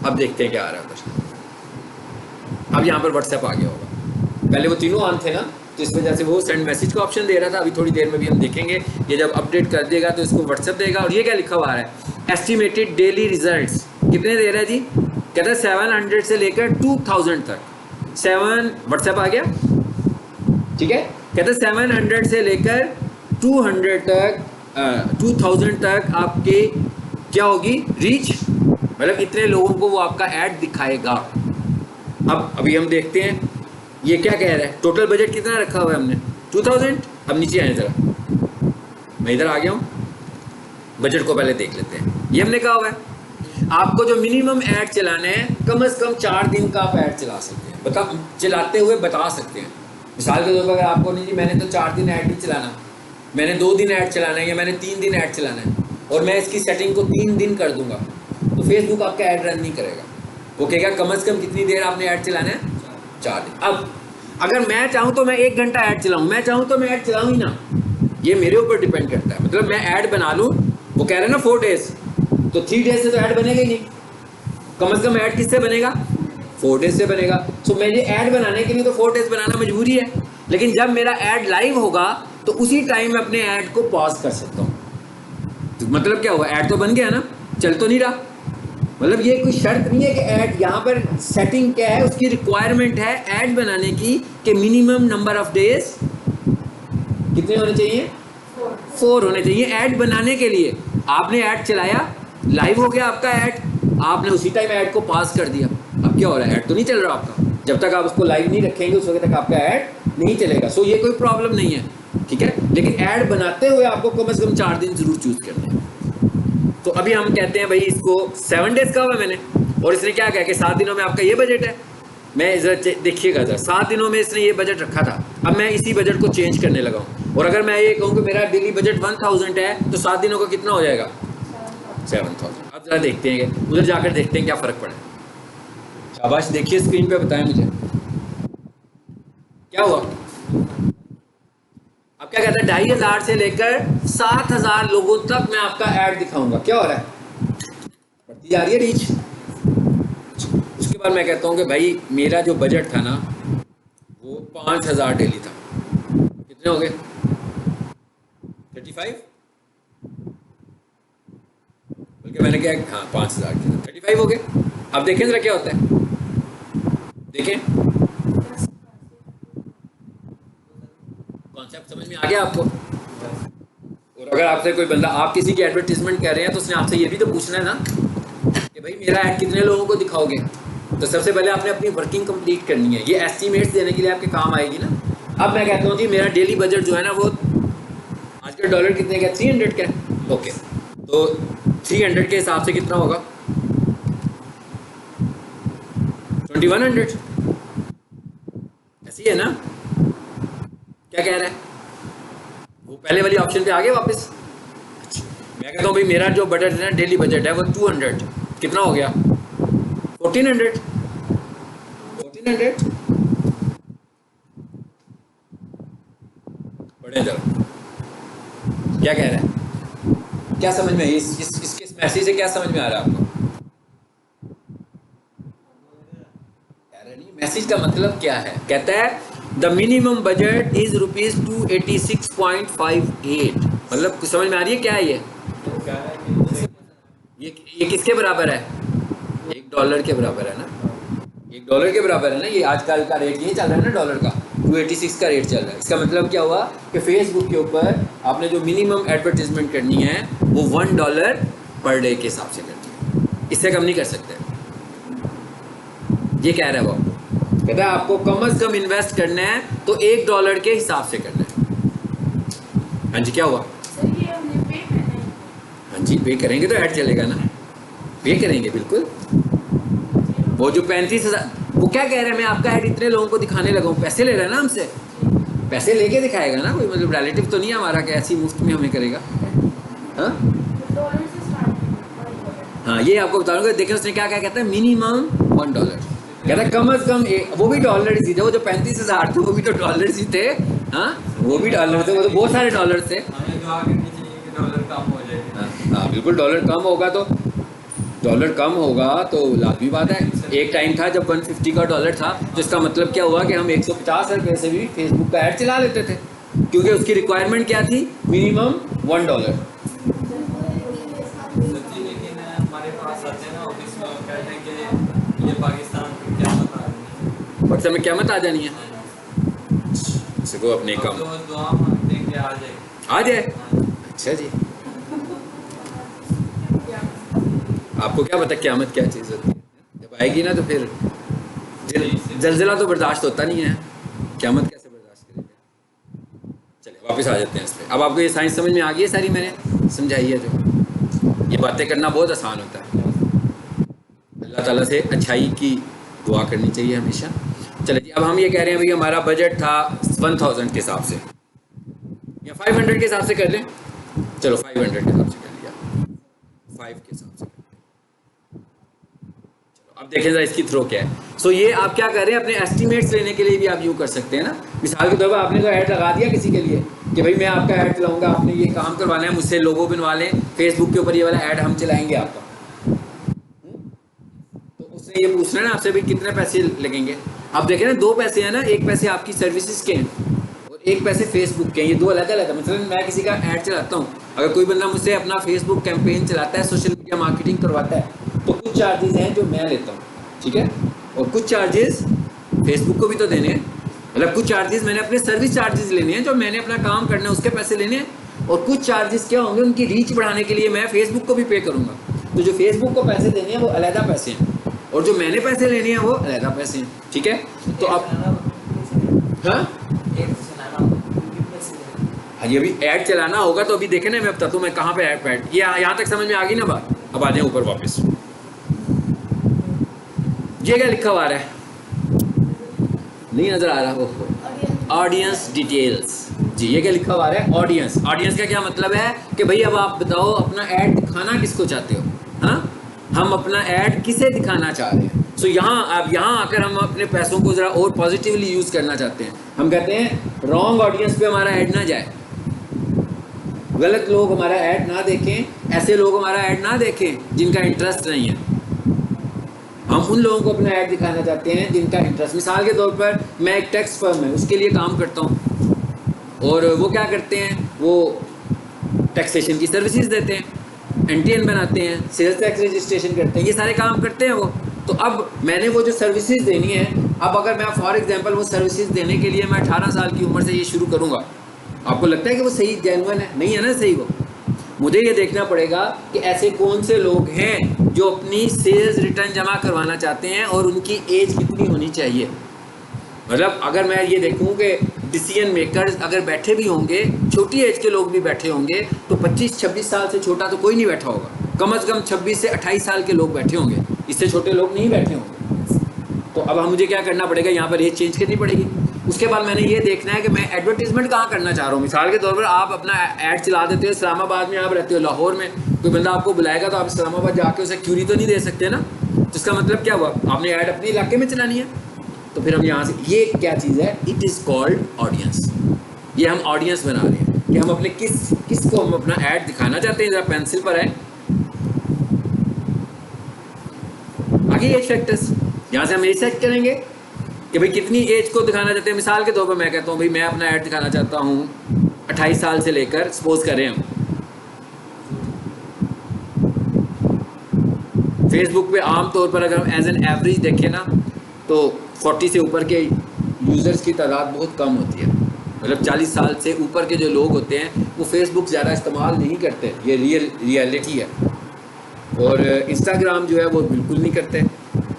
अब देखते हैं क्या आ रहा है उधर। अब यहाँ पर व्हाट्सएप आ गया होगा, पहले वो तीनों ऑन थे ना, तो इस वजह से वो सेंड मैसेज का ऑप्शन दे रहा था। अभी थोड़ी देर में भी हम देखेंगे, ये जब अपडेट कर देगा तो इसको व्हाट्सएप देगा। और ये क्या लिखा हुआ है, एस्टिमेटेड डेली रिजल्ट्स कितने दे रहा है जी, कहता है 700 से लेकर 2000 तक। 7 व्हाट्सएप आ गया, ठीक है, कहता है 700 से लेकर 200 तक 2000 तक आपके क्या होगी रीच, मतलब इतने लोगों को वो आपका ऐड दिखाएगा। अब अभी हम देखते हैं ये क्या कह रहा है, टोटल बजट कितना रखा हुआ है हमने 2000। अब नीचे आए जरा, मैं इधर आ गया हूँ, बजट को पहले देख लेते हैं। ये हमने कहा हुआ है आपको जो मिनिमम ऐड चलाना है कम से कम 4 दिन का आप ऐड चला सकते हैं, बता चलाते हुए बता सकते हैं। मिसाल के तौर पर अगर आपको नहीं जी मैंने तो 4 दिन ऐड नहीं चलाना, मैंने 2 दिन ऐड चलाना है या मैंने 3 दिन ऐड चलाना है और मैं इसकी सेटिंग को 3 दिन कर दूंगा, तो फेसबुक आपका ऐड रन नहीं करेगा। वो कहेगा कम से कम कितनी देर आपने ऐड चलाना है, 4 दिन। अब अगर मैं चाहूँ तो मैं 1 घंटा ऐड चलाऊँ, मैं चाहूँ तो मैं ऐड चलाऊँ ही ना, ये मेरे ऊपर डिपेंड करता है। मतलब मैं ऐड बना लूँ, वो कह रहे हैं ना 4 डेज, तो 3 डेज से तो ऐड बनेगा ही नहीं। कम से कम ऐड किससे बनेगा, 4 डेज से बनेगा। सो मुझे ऐड बनाने के लिए तो 4 डेज बनाना मजबूरी है, लेकिन जब मेरा ऐड लाइव होगा तो उसी टाइम मैं अपने ऐड को पॉज कर सकता हूँ। तो मतलब क्या हुआ, ऐड तो बन गया ना, चल तो नहीं रहा। मतलब ये कोई शर्त नहीं है कि ऐड, यहाँ पर सेटिंग क्या है, उसकी रिक्वायरमेंट है ऐड बनाने की कि मिनिमम नंबर ऑफ डेज कितने होने चाहिए, 4 होने चाहिए ऐड बनाने के लिए। आपने ऐड चलाया, लाइव हो गया आपका ऐड, आपने उसी टाइम ऐड को पास कर दिया। अब क्या हो रहा है, ऐड तो नहीं चल रहा आपका। जब तक आप उसको लाइव नहीं रखेंगे उस वक्त तक आपका ऐड नहीं चलेगा। सो ये कोई प्रॉब्लम नहीं है, ठीक है। लेकिन ऐड बनाते हुए आपको कम से कम 4 दिन जरूर चूज करने हैं। तो अभी हम कहते हैं भाई इसको 7 डेज का हुआ मैंने, और इसने क्या कहा कि 7 दिनों में आपका ये बजट है। मैं जरा देखिएगा जरा, 7 दिनों में इसने ये बजट रखा था, अब मैं इसी बजट को चेंज करने लगा हूँ। और अगर मैं ये कहूँ कि मेरा डेली बजट 1000 है तो 7 दिनों का कितना हो जाएगा, 7000। अब जरा देखते हैं, उधर जाकर देखते हैं क्या फ़र्क पड़ा। शाबाश, देखिए स्क्रीन पे, बताएं मुझे क्या हुआ। अब क्या कहता है, 2500 से लेकर 7000 लोगों तक मैं आपका ऐड दिखाऊंगा। क्या हो रहा है, बढ़ती जा रही है रीच। उसके बाद मैं कहता हूँ कि भाई मेरा जो बजट था ना वो 5000 डेली था। कितने हो गए, 35, बल्कि मैंने क्या, हाँ 5000 के 35 हो गए। अब देखें जरा क्या होता है, देखें कॉन्सेप्ट समझ में आ गया आपको। और अगर आपसे कोई बंदा, आप किसी की एडवर्टीजमेंट कर रहे हैं तो उसने आपसे ये भी तो पूछना है ना कि भाई मेरा ऐड कितने लोगों को दिखाओगे। तो सबसे पहले आपने अपनी वर्किंग कंप्लीट करनी है, ये एस्टीमेट्स देने के लिए आपके काम आएगी ना। अब मैं कहता हूँ कि मेरा डेली बजट जो है ना वो आजकल डॉलर कितने का, 300 का है। ओके, तो 300 के हिसाब से कितना होगा, 2100। ऐसी है ना, क्या कह रहा है वो, पहले वाली ऑप्शन पे आ गए वापस। मैं कहता हूँ भाई मेरा जो बजट है ना, डेली बजट है वो 200, कितना हो गया 1400। बड़े जरा क्या कह रहा है, क्या समझ में इसके मैसेज से क्या समझ में आ रहा है आपको। मैसेज का मतलब क्या है, कहता है द मिनिमम बजट इज ₹286.58। मतलब कुछ समझ में आ रही है क्या है ये किसके बराबर है, $1 के बराबर है ना, $1 के बराबर है ना। ये आजकल का रेट यही चल रहा है ना, डॉलर का 286 का रेट चल रहा है। इसका मतलब क्या हुआ कि फेसबुक के ऊपर आपने जो मिनिमम एडवर्टीजमेंट करनी है वो $1 पर डे के हिसाब से करनी है, इससे कम नहीं कर सकते। ये कह रहा है वो, कहता है आपको कम से कम इन्वेस्ट करना है तो $1 के हिसाब से करना है। हाँ जी, क्या हुआ, हाँ जी पे करेंगे तो ऐड चलेगा ना, पे करेंगे बिल्कुल। वो जो 35,000, वो क्या कह रहा है, मैं आपका ऐड इतने लोगों को दिखाने लगा हूँ, पैसे ले रहा है ना हमसे, पैसे लेके दिखाएगा ना, कोई मतलब रिलेटिव तो नहीं है हमारा कि ऐसी मुफ्त में हमें करेगा। हाँ हाँ, ये आपको बता दूंगा। देखिए उसने क्या क्या कहता है, मिनिमम $1, कहता है कम से कम वो भी डॉलर ही थे, वो जो 35,000 थे वो भी तो डॉलर ही थे। हाँ वो भी डॉलर थे, वो तो बहुत सारे डॉलर थे। हाँ बिल्कुल, डॉलर कम होगा तो लाजमी बात है। एक टाइम था जब 150 का डॉलर था, तो इसका मतलब क्या हुआ कि हम 150 रुपये से भी फेसबुक का ऐड चला लेते थे, क्योंकि उसकी रिक्वायरमेंट क्या थी, मिनिमम $1। व्हाट्सएप में क़यामत आ जानी है, इसको अपने काम आ जाए। अच्छा जी, आपको क्या पता क़यामत क्या चीज़ होती है, जब आएगी ना तो फिर जलजिला तो बर्दाश्त होता नहीं है, क़यामत कैसे बर्दाश्त करेंगे। चलिए वापस आ जाते हैं इस पर। अब आपको ये साइंस समझ में आ गई है सारी, मैंने समझाई है जो। ये बातें करना बहुत आसान होता है, अल्लाह ताला से अच्छाई की दुआ करनी चाहिए हमेशा। चलिए जी, अब हम ये कह रहे हैं भाई हमारा बजट था 1000 के हिसाब से, या 500 के हिसाब से कर लें। चलो 500 के हिसाब से कर लिया, 5 के हिसाब से। चलो अब देखें जरा इसकी थ्रो क्या है। सो ये आप क्या कर रहे हैं, अपने एस्टीमेट्स लेने के लिए भी आप यूँ कर सकते हैं ना। मिसाल के तौर पर आपने तो ऐड लगा दिया किसी के लिए कि भाई मैं आपका ऐड चलाऊँगा, आपने ये काम करवाना है मुझसे, लोगो बनवा लें फेसबुक के ऊपर, ये वाला ऐड हम चलाएँगे आपका। ये पूछ रहे हैं ना आपसे भी कितने पैसे लगेंगे। आप देखें ना, दो पैसे हैं ना, एक पैसे आपकी सर्विसेज के हैं और एक पैसे फेसबुक के हैं, ये दो अलग अलग है। मतलब मैं किसी का ऐड चलाता हूँ, अगर कोई बंदा मुझसे अपना फेसबुक कैंपेन चलाता है, सोशल मीडिया मार्केटिंग करवाता है, तो कुछ चार्जेस हैं जो मैं लेता हूँ, ठीक है, और कुछ चार्जेस फेसबुक को भी तो देने हैं। मतलब कुछ चार्जेस मैंने अपने सर्विस चार्जेस लेने हैं, जो मैंने अपना काम करना है उसके पैसे लेने हैं, और कुछ चार्जेस क्या होंगे, उनकी रीच बढ़ाने के लिए मैं फेसबुक को भी पे करूँगा। तो जो फेसबुक को पैसे देने हैं वो अलहदा पैसे हैं, और जो मैंने पैसे लेने हैं वो अलहदा पैसे हैं, ठीक है। तो अब हाँ हाँ, ये अभी ऐड चलाना होगा तो अभी देखे ना, मैं बताता हूँ मैं कहाँ पे ऐड ये यहाँ तक समझ में आ गई ना बात। अब आ जाए ऊपर वापस, ये क्या लिखा हुआ है, नहीं नजर आ रहा वो, ऑडियंस डिटेल्स जी। ये क्या लिखा हुआ है, ऑडियंस। ऑडियंस का क्या मतलब है कि भाई अब आप बताओ अपना ऐड दिखाना किसको चाहते हो। हाँ, हम अपना ऐड किसे दिखाना चाह रहे हैं। सो यहाँ अब यहाँ आकर हम अपने पैसों को ज़रा और पॉजिटिवली यूज़ करना चाहते हैं। हम कहते हैं रॉन्ग ऑडियंस पे हमारा ऐड ना जाए, गलत लोग हमारा ऐड ना देखें, ऐसे लोग हमारा ऐड ना देखें जिनका इंटरेस्ट नहीं है। हम उन लोगों को अपना ऐड दिखाना चाहते हैं जिनका इंटरेस्ट। मिसाल के तौर पर मैं एक टैक्स फर्म है, उसके लिए काम करता हूँ, और वो क्या करते हैं, वो टैक्सेशन की सर्विसेज देते हैं, NTN बनाते हैं, सेल्स टैक्स रजिस्ट्रेशन करते हैं, ये सारे काम करते हैं वो। तो अब मैंने वो जो सर्विसेज देनी है, अब अगर मैं फॉर एग्जांपल वो सर्विसेज देने के लिए मैं 18 साल की उम्र से ये शुरू करूँगा, आपको लगता है कि वो सही जेन्युइन है? नहीं है ना सही। वो मुझे ये देखना पड़ेगा कि ऐसे कौन से लोग हैं जो अपनी सेल्स रिटर्न जमा करवाना चाहते हैं और उनकी एज कितनी होनी चाहिए। मतलब अगर मैं ये देखूं कि डिसीजन मेकर्स अगर बैठे भी होंगे, छोटी एज के लोग भी बैठे होंगे, तो 25-26 साल से छोटा तो कोई नहीं बैठा होगा, कम से कम 26 से 28 साल के लोग बैठे होंगे, इससे छोटे लोग नहीं बैठे होंगे। तो अब मुझे क्या करना पड़ेगा, यहाँ पर एज चेंज करनी पड़ेगी। उसके बाद मैंने ये देखना है कि मैं एडवर्टीजमेंट कहाँ करना चाह रहा हूँ। मिसाल के तौर पर आप अपना ऐड चला देते हो इस्लामाबाद में, आप रहते हो लाहौर में, कोई बंदा आपको बुलाएगा तो आप इस्लामाबाद जाके उसे क्यूरी तो नहीं दे सकते ना। तो इसका मतलब क्या हुआ, आपने ऐड अपने इलाके में चलानी है। तो फिर हम यहाँ से, ये क्या चीज़ है, इट इज़ कॉल्ड ऑडियंस। ये हम ऑडियंस बना रहे हैं कि हम अपने किसको हम अपना ऐड दिखाना चाहते हैं। जरा पेंसिल पर है आगे एज फैक्टर्स, यहाँ से हम एज सेट करेंगे कि भाई कितनी एज को दिखाना चाहते हैं। मिसाल के तौर पर मैं कहता हूँ भाई मैं अपना ऐड दिखाना चाहता हूँ 28 साल से लेकर, सपोज करें हम फेसबुक पे आम तौर पर अगर हम एज एन एवरेज देखें ना, तो 40 से ऊपर के यूज़र्स की तादाद बहुत कम होती है। मतलब 40 साल से ऊपर के जो लोग होते हैं वो फेसबुक ज़्यादा इस्तेमाल नहीं करते, ये रियलिटी है। और इंस्टाग्राम जो है वो बिल्कुल नहीं करते,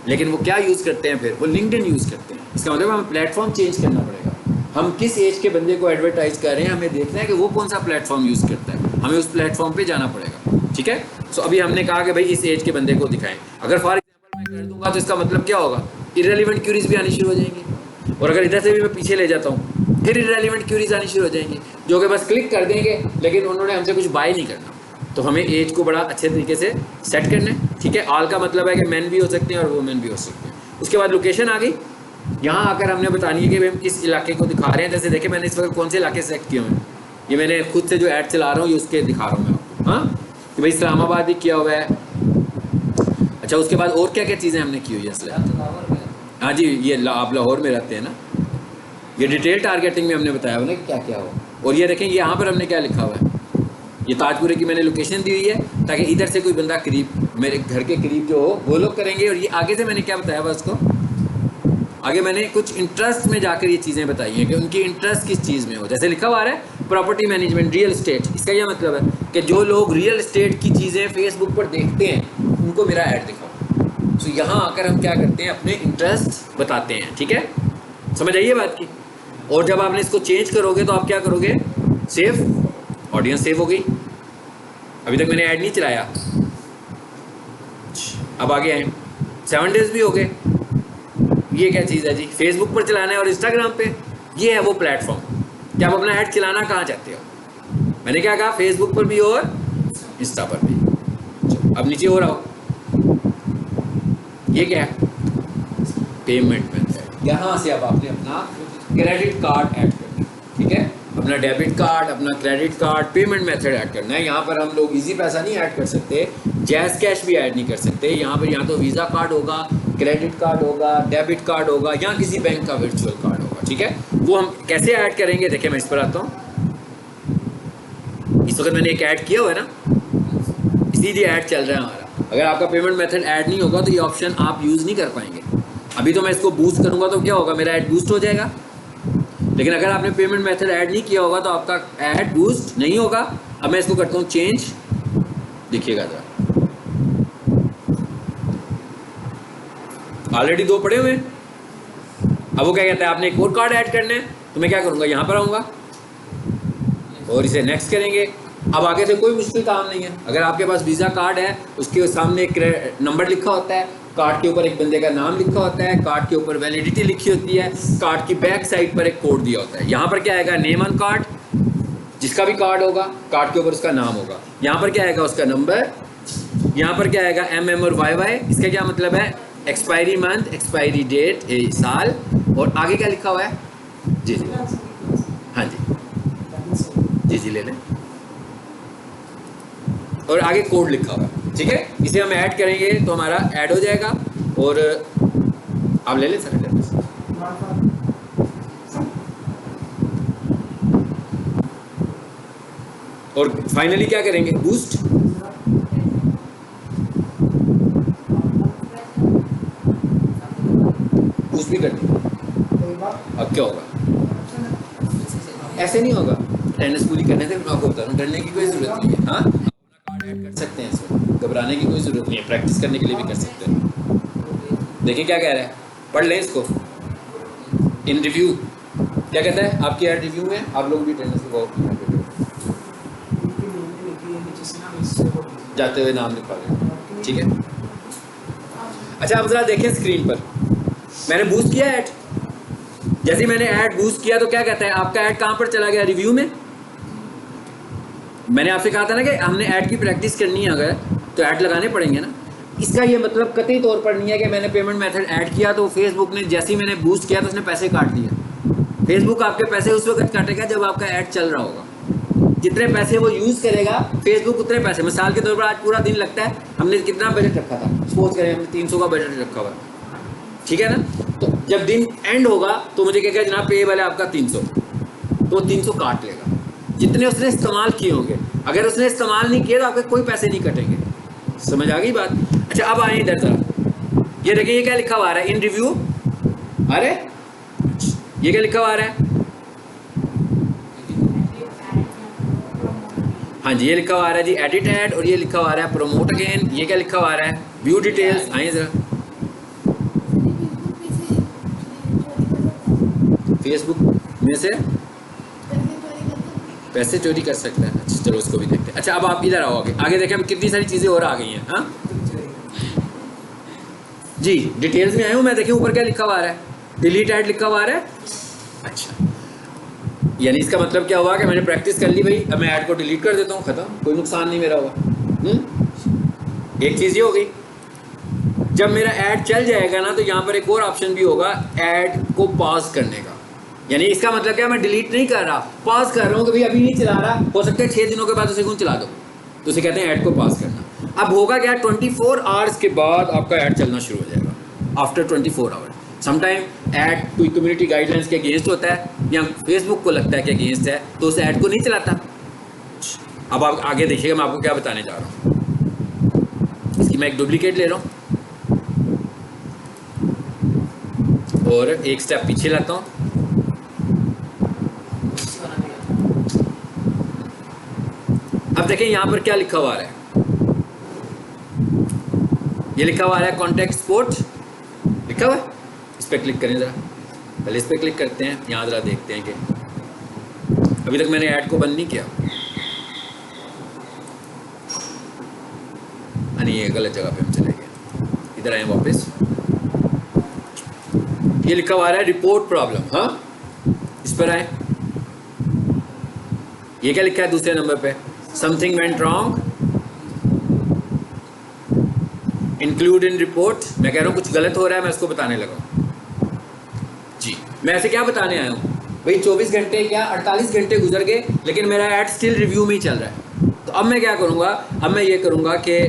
लेकिन वो क्या यूज़ करते हैं, फिर वो लिंक्डइन यूज़ करते हैं। इसका मतलब हमें प्लेटफॉर्म चेंज करना पड़ेगा। हम किस एज के बंदे को एडवर्टाइज कर रहे हैं, हमें देखना है कि वो कौन सा प्लेटफॉर्म यूज़ करता है, हमें उस प्लेटफॉर्म पे जाना पड़ेगा, ठीक है। सो अभी हमने कहा कि भाई इस एज के बंदे को दिखाएं। अगर फॉर एग्जाम्पल मैं कर दूंगा तो इसका मतलब क्या होगा, इररेलेवेंट क्यूरीज भी आनी शुरू हो जाएंगी। और अगर इधर से भी मैं पीछे ले जाता हूँ, फिर इररेलेवेंट क्यूरीज आनी शुरू हो जाएंगी, जो कि बस क्लिक कर देंगे लेकिन उन्होंने हमसे कुछ बाय नहीं करना। तो हमें एज को बड़ा अच्छे तरीके से सेट करना है, ठीक है। ऑल का मतलब है कि मैन भी हो सकते हैं और वुमेन भी हो सकते हैं। उसके बाद लोकेशन आ गई, यहाँ आकर हमने बतानी है कि हम किस इलाके को दिखा रहे हैं। जैसे देखिए मैंने इस वक्त कौन से इलाके सेलेक्ट किए हुए हैं, ये मैंने खुद से जो ऐड चला रहा हूँ ये उसके दिखा रहा हूँ मैं आपको, हाँ, कि भाई इस्लामाबाद भी किया हुआ है। अच्छा, उसके बाद और क्या क्या चीज़ें हमने की हुई है इसलिए, हाँ जी, ये आप लाहौर में रहते हैं ना, ये डिटेल टारगेटिंग में हमने बताया हुआ ना कि क्या क्या हो। और ये देखें यहाँ पर हमने क्या लिखा हुआ है, ये ताजपुरे की मैंने लोकेशन दी हुई है ताकि इधर से कोई बंदा करीब, मेरे घर के करीब जो हो वो लोग करेंगे। और ये आगे से मैंने क्या बताया हुआ उसको, आगे मैंने कुछ इंटरेस्ट में जाकर ये चीज़ें बताई हैं कि उनकी इंटरेस्ट किस चीज़ में हो। जैसे लिखा हुआ है प्रॉपर्टी मैनेजमेंट, रियल इस्टेट, इसका यह मतलब है कि जो लोग रियल इस्टेट की चीज़ें फेसबुक पर देखते हैं उनको मेरा ऐड दिखाओ। तो यहाँ आकर हम क्या करते हैं, अपने इंटरेस्ट बताते हैं, ठीक है, समझ आइए बात की। और जब आपने इसको चेंज करोगे तो आप क्या करोगे, सेव, ऑडियंस सेव हो गई। अभी तक मैंने ऐड नहीं चलाया, अब आगे आए 7 डेज भी हो गए। ये क्या चीज़ है जी, फेसबुक पर चलाना है और इंस्टाग्राम पे, ये है वो प्लेटफॉर्म कि आप अपना ऐड चलाना कहाँ चाहते हो। मैंने क्या कहा, फेसबुक पर भी और इंस्टा पर भी। अब नीचे हो रहा हो, ये क्या है, पेमेंट मेथड। यहाँ से अब आपने अपना क्रेडिट कार्ड ऐड करना है, ठीक है, अपना डेबिट कार्ड, अपना credit card, payment method add करना है। यहाँ पर हम लोग इजी पैसा नहीं ऐड कर सकते, जैज़ कैश भी ऐड नहीं कर सकते। यहाँ पर या तो वीज़ा कार्ड होगा क्रेडिट कार्ड होगा, डेबिट कार्ड होगा या किसी बैंक का वर्चुअल कार्ड होगा, ठीक है। वो हम कैसे ऐड करेंगे, देखिए मैं इस पर आता हूँ। इस वक्त मैंने एक ऐड किया हुआ है ना, इसीलिए ऐड चल रहा है हमारा। अगर आपका पेमेंट मेथड ऐड नहीं होगा तो ये ऑप्शन आप यूज़ नहीं कर पाएंगे। अभी तो मैं इसको बूस्ट करूँगा तो क्या होगा, मेरा ऐड बूस्ट हो जाएगा। लेकिन अगर आपने पेमेंट मेथड ऐड नहीं किया होगा तो आपका ऐड बूस्ट नहीं होगा। अब मैं इसको करता हूँ चेंज, देखिएगा जरा, ऑलरेडी 2 पड़े हुए हैं। अब वो क्या कहता है, आपने एक और कार्ड ऐड करना है, तो मैं क्या करूँगा, यहाँ पर आऊँगा और इसे नेक्स्ट करेंगे। अब आगे से कोई मुश्किल काम नहीं है। अगर आपके पास वीज़ा कार्ड है, उसके सामने एक नंबर लिखा होता है, कार्ड के ऊपर एक बंदे का नाम लिखा होता है, कार्ड के ऊपर वैलिडिटी लिखी होती है, कार्ड की बैक साइड पर एक कोड दिया होता है। यहाँ पर क्या आएगा, नेम ऑन कार्ड, जिसका भी कार्ड होगा कार्ड के ऊपर उसका नाम होगा। यहाँ पर क्या आएगा, उसका नंबर। यहाँ पर क्या आएगा, MM और YY। इसका क्या मतलब है, एक्सपायरी मंथ, एक्सपायरी डेट, साल, और आगे क्या लिखा हुआ है, जी जी, हाँ जी जी ले लें, और आगे कोड लिखा हुआ है, ठीक है। इसे हम ऐड करेंगे तो हमारा ऐड हो जाएगा। और आप ले लें सर, और फाइनली क्या करेंगे, बूस्ट। बूस्ट भी कर देंगे। अब क्या होगा, ऐसे नहीं होगा, अटेंडेंस पूरी करने से मैं आपको बता रहा हूँ, डरने की कोई ज़रूरत नहीं है। हाँ, अपना कार्ड ऐड कर सकते हैं, इसमें घबराने की कोई ज़रूरत नहीं है, प्रैक्टिस करने के लिए भी कर सकते हैं। देखिए क्या कह रहा है, पढ़ लें इसको। इन रिव्यू क्या कहता है, आपकी ऐड रिव्यू में, आप लोग भी अटेंडेंस को जाते हुए नाम लिखवा लें, ठीक है। अच्छा, आप जरा देखें स्क्रीन पर, मैंने बूस्ट किया ऐड। जैसे मैंने ऐड बूस्ट किया तो क्या कहता है, आपका ऐड कहाँ पर चला गया, रिव्यू में। मैंने आपसे कहा था ना कि हमने ऐड की प्रैक्टिस करनी है अगर, तो ऐड लगाने पड़ेंगे ना। इसका ये मतलब कतई तौर पर नहीं है कि मैंने पेमेंट मेथड ऐड किया तो फेसबुक ने, जैसे ही मैंने बूस्ट किया तो उसने पैसे काट दिए। फेसबुक आपके पैसे उस वक्त काटेगा जब आपका ऐड चल रहा होगा। जितने पैसे वो यूज़ करेगा फेसबुक, उतने पैसे। मिसाल के तौर पर आज पूरा दिन लगता है, हमने कितना बजट रखा था, सपोज करें हमने 300 का बजट रखा हुआ, ठीक है ना। तो जब दिन एंड होगा तो मुझे क्या जनाब, पे वाला आपका 300, तो 300 काट लेगा जितने उसने इस्तेमाल किए होंगे। अगर उसने इस्तेमाल नहीं किए तो आपके कोई पैसे नहीं कटेंगे। समझ आ गई बात। अच्छा, अब आए इधर जरा, ये देखिए ये क्या लिखा हुआ है, इन रिव्यू। अरे ये क्या लिखा हुआ है, हाँ जी, ये लिखा हुआ है जी एडिट ऐड, और ये लिखा हुआ है प्रमोट अगेन। ये क्या लिखा हुआ है, व्यू डिटेल्स। आइए जरा, फेसबुक में से पैसे चोरी कर सकता है। अच्छा चलो उसको भी देखते हैं। अच्छा, अब आप इधर आओगे, आगे देखें हम कितनी सारी चीज़ें और आ गई हैं। हाँ जी, डिटेल्स में आया हूँ मैं। देखिए ऊपर क्या लिखा हुआ है, डिलीट ऐड लिखा हुआ है। अच्छा, यानी इसका मतलब क्या हुआ कि मैंने प्रैक्टिस कर ली भाई, अब मैं ऐड को डिलीट कर देता हूँ, ख़त्म, कोई नुकसान नहीं मेरा हुआ। एक चीज़ ये हो गई। जब मेरा ऐड चल जाएगा ना तो यहाँ पर एक और ऑप्शन भी होगा, ऐड को पॉज करने का। यानी इसका मतलब क्या, मैं डिलीट नहीं कर रहा, पॉज कर रहा हूँ कि भाई अभी नहीं चला रहा, हो सकता है 6 दिनों के बाद उसे क्यों चला दो, तो उसे कहते हैं ऐड को पॉज करना। अब होगा क्या, 24 आवर्स के बाद आपका ऐड चलना शुरू हो जाएगा। आफ्टर 24 आवर समटाइम ऐड कोई कम्युनिटी गाइडलाइंस के अगेंस्ट होता है या फेसबुक को लगता है कि अगेंस्ट है, तो उस ऐड को नहीं चलाता। अब आप आगे देखिएगा, मैं आपको क्या बताने जा रहा हूँ। इसकी मैं एक डुप्लीकेट ले रहा हूँ और एक स्टेप पीछे लाता हूँ। अब देखें यहाँ पर क्या लिखा हुआ है, ये लिखा हुआ है कॉन्टेक्ट स्पोर्ट लिखा हुआ है। इस पर क्लिक करें जरा, पहले इस पर क्लिक करते हैं, यहाँ जरा देखते हैं कि अभी तक मैंने ऐड को बंद नहीं किया। नहीं, ये गलत जगह पे हम चले गए, इधर आए वापस। ये लिखा हुआ है रिपोर्ट प्रॉब्लम, हाँ इस पर आए। ये क्या लिखा है दूसरे नंबर पे, something went wrong, include in report. मैं कह रहा हूँ कुछ गलत हो रहा है, मैं इसको बताने लगा जी। मैं ऐसे क्या बताने आया हूँ भाई, 24 घंटे क्या 48 घंटे गुजर गए लेकिन मेरा ऐड स्टिल रिव्यू में ही चल रहा है। तो अब मैं क्या करूँगा, अब मैं ये करूँगा कि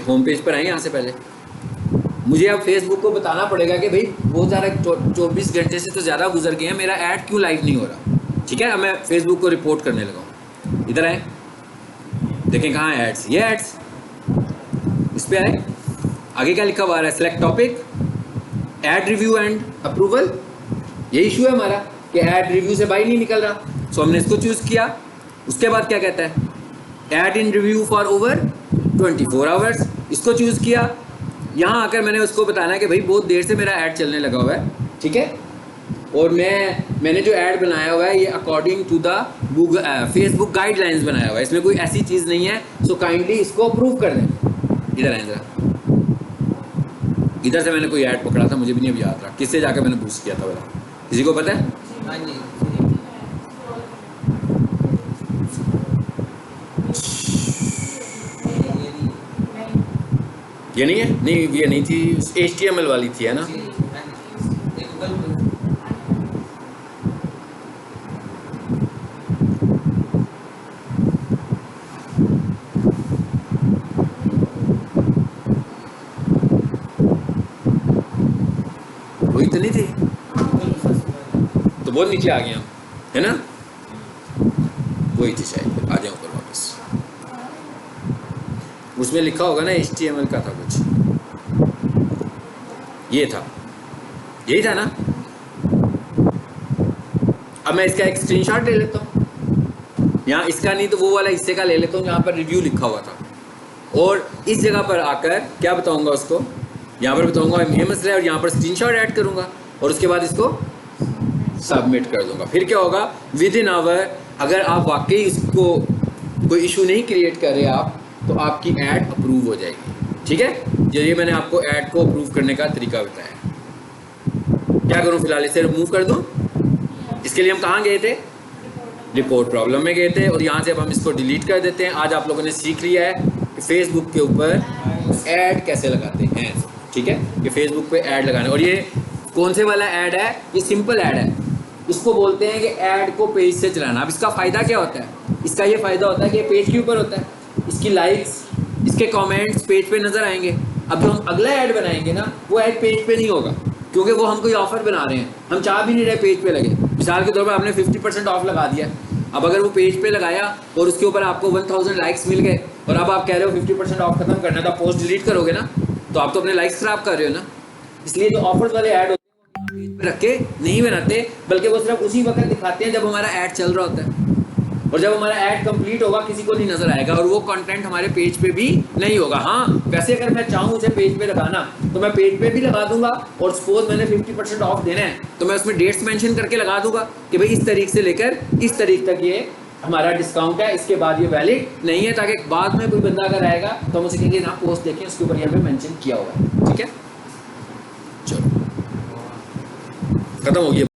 होम पेज पर आए यहाँ से पहले, मुझे अब फेसबुक को बताना पड़ेगा कि भाई बहुत ज़्यादा 24 घंटे से तो ज़्यादा गुजर गए हैं, मेरा ऐड क्यों लाइव नहीं हो रहा। ठीक है, अब मैं फेसबुक को रिपोर्ट करने लगा हूँ। इधर आए, देखें कहाँ है एड्स, ये एड्स इस पे आए, आगे क्या लिखा हुआ है, select topic, add review and approval. ये इशू है हमारा कि ऐड रिव्यू से बाई नहीं निकल रहा। सो हमने इसको चूज़ किया। उसके बाद क्या कहता है, add in review for over 24 hours, इसको चूज़ किया। यहाँ आकर मैंने उसको बताना है कि भाई बहुत देर से मेरा ऐड चलने लगा हुआ है, ठीक है, और मैंने जो ऐड बनाया हुआ है ये according to the Google Facebook guidelines बनाया हुआ है, इसमें कोई ऐसी चीज़ नहीं है। सो काइंडली इसको अप्रूव कर दें। इधर आए जरा, इधर से मैंने कोई ऐड पकड़ा था, मुझे भी नहीं अब याद रहा किससे जाकर मैंने बूस्ट किया था बोला, किसी को पता है? ये नहीं है, नहीं ये नहीं थी, HTML वाली थी, है ना? वही तो नहीं थी, तो बहुत नीचे आ गए हम, है ना? वही थी शायद, आ जाओ ऊपर वापस। उसमें लिखा होगा ना HTML का था कुछ, ये था, यही था ना? अब मैं इसका एक स्क्रीनशॉट ले लेता हूँ, यहाँ इसका नहीं तो वो वाला हिस्से का ले लेता हूँ जहाँ पर रिव्यू लिखा हुआ था, और इस जगह पर आकर क्या बताऊँगा उसको, यहाँ पर बताऊँगा ये मसला है, और यहाँ पर स्क्रीनशॉट ऐड करूँगा और उसके बाद इसको सबमिट कर दूँगा। फिर क्या होगा, विद इन आवर अगर आप वाकई इसको कोई इशू नहीं क्रिएट कर रहे आप, तो आपकी ऐड अप्रूव हो जाएगी। ठीक है, ये मैंने आपको ऐड को अप्रूव करने का तरीका बताया। क्या करूं, फिलहाल इसे रिमूव कर दूं। इसके लिए हम कहाँ गए थे, रिपोर्ट प्रॉब्लम में गए थे, और यहाँ से अब हम इसको डिलीट कर देते हैं। आज आप लोगों ने सीख लिया है कि फेसबुक के ऊपर ऐड कैसे लगाते हैं। ठीक है, कि फेसबुक पे ऐड लगाना, और ये कौन से वाला ऐड है, ये सिंपल ऐड है, इसको बोलते हैं कि ऐड को पेज से चलाना। अब इसका फ़ायदा क्या होता है, इसका ये फ़ायदा होता है कि पेज के ऊपर होता है, इसकी लाइक्स, इसके कमेंट्स पेज पे नज़र आएंगे। अब जो हम अगला ऐड बनाएंगे ना, वो ऐड पेज पे नहीं होगा, क्योंकि वो हम कोई ऑफर बना रहे हैं, हम चाह भी नहीं रहे पेज पे लगे। मिसाल के तौर पर आपने 50% ऑफ लगा दिया, अब अगर वो पेज पे लगाया और उसके ऊपर आपको 1000 लाइक्स मिल गए, और अब आप कह रहे हो 50% ऑफ खत्म करना है, तो आप पोस्ट डिलीट करोगे ना, तो आप तो अपने लाइक्स खराब कर रहे हो ना। इसलिए जो ऑफर्स वाले ऐड होते हैं पेज पे रख के नहीं बनाते, बल्कि वो सिर्फ उसी वक्त दिखाते हैं जब हमारा ऐड चल रहा होता है, और जब हमारा ऐड कंप्लीट होगा किसी को नहीं नजर आएगा, और वो कंटेंट हमारे पेज पे भी नहीं होगा। हाँ, वैसे अगर मैं चाहूँ उसे पेज पे लगाना तो मैं पेज पे भी लगा दूंगा, और सपोज मैंने 50% ऑफ देना है तो मैं उसमें डेट्स मेंशन करके लगा दूंगा कि भाई इस तारीख से लेकर इस तारीख तक ये हमारा डिस्काउंट है, इसके बाद ये वैलिड नहीं है, ताकि बाद में कोई बंदा अगर आएगा तो हम उसे कहेंगे ना पोस्ट देखें, उसके ऊपर यहाँ पे मेंशन किया हुआ है। ठीक है, चलो खत्म हो गया।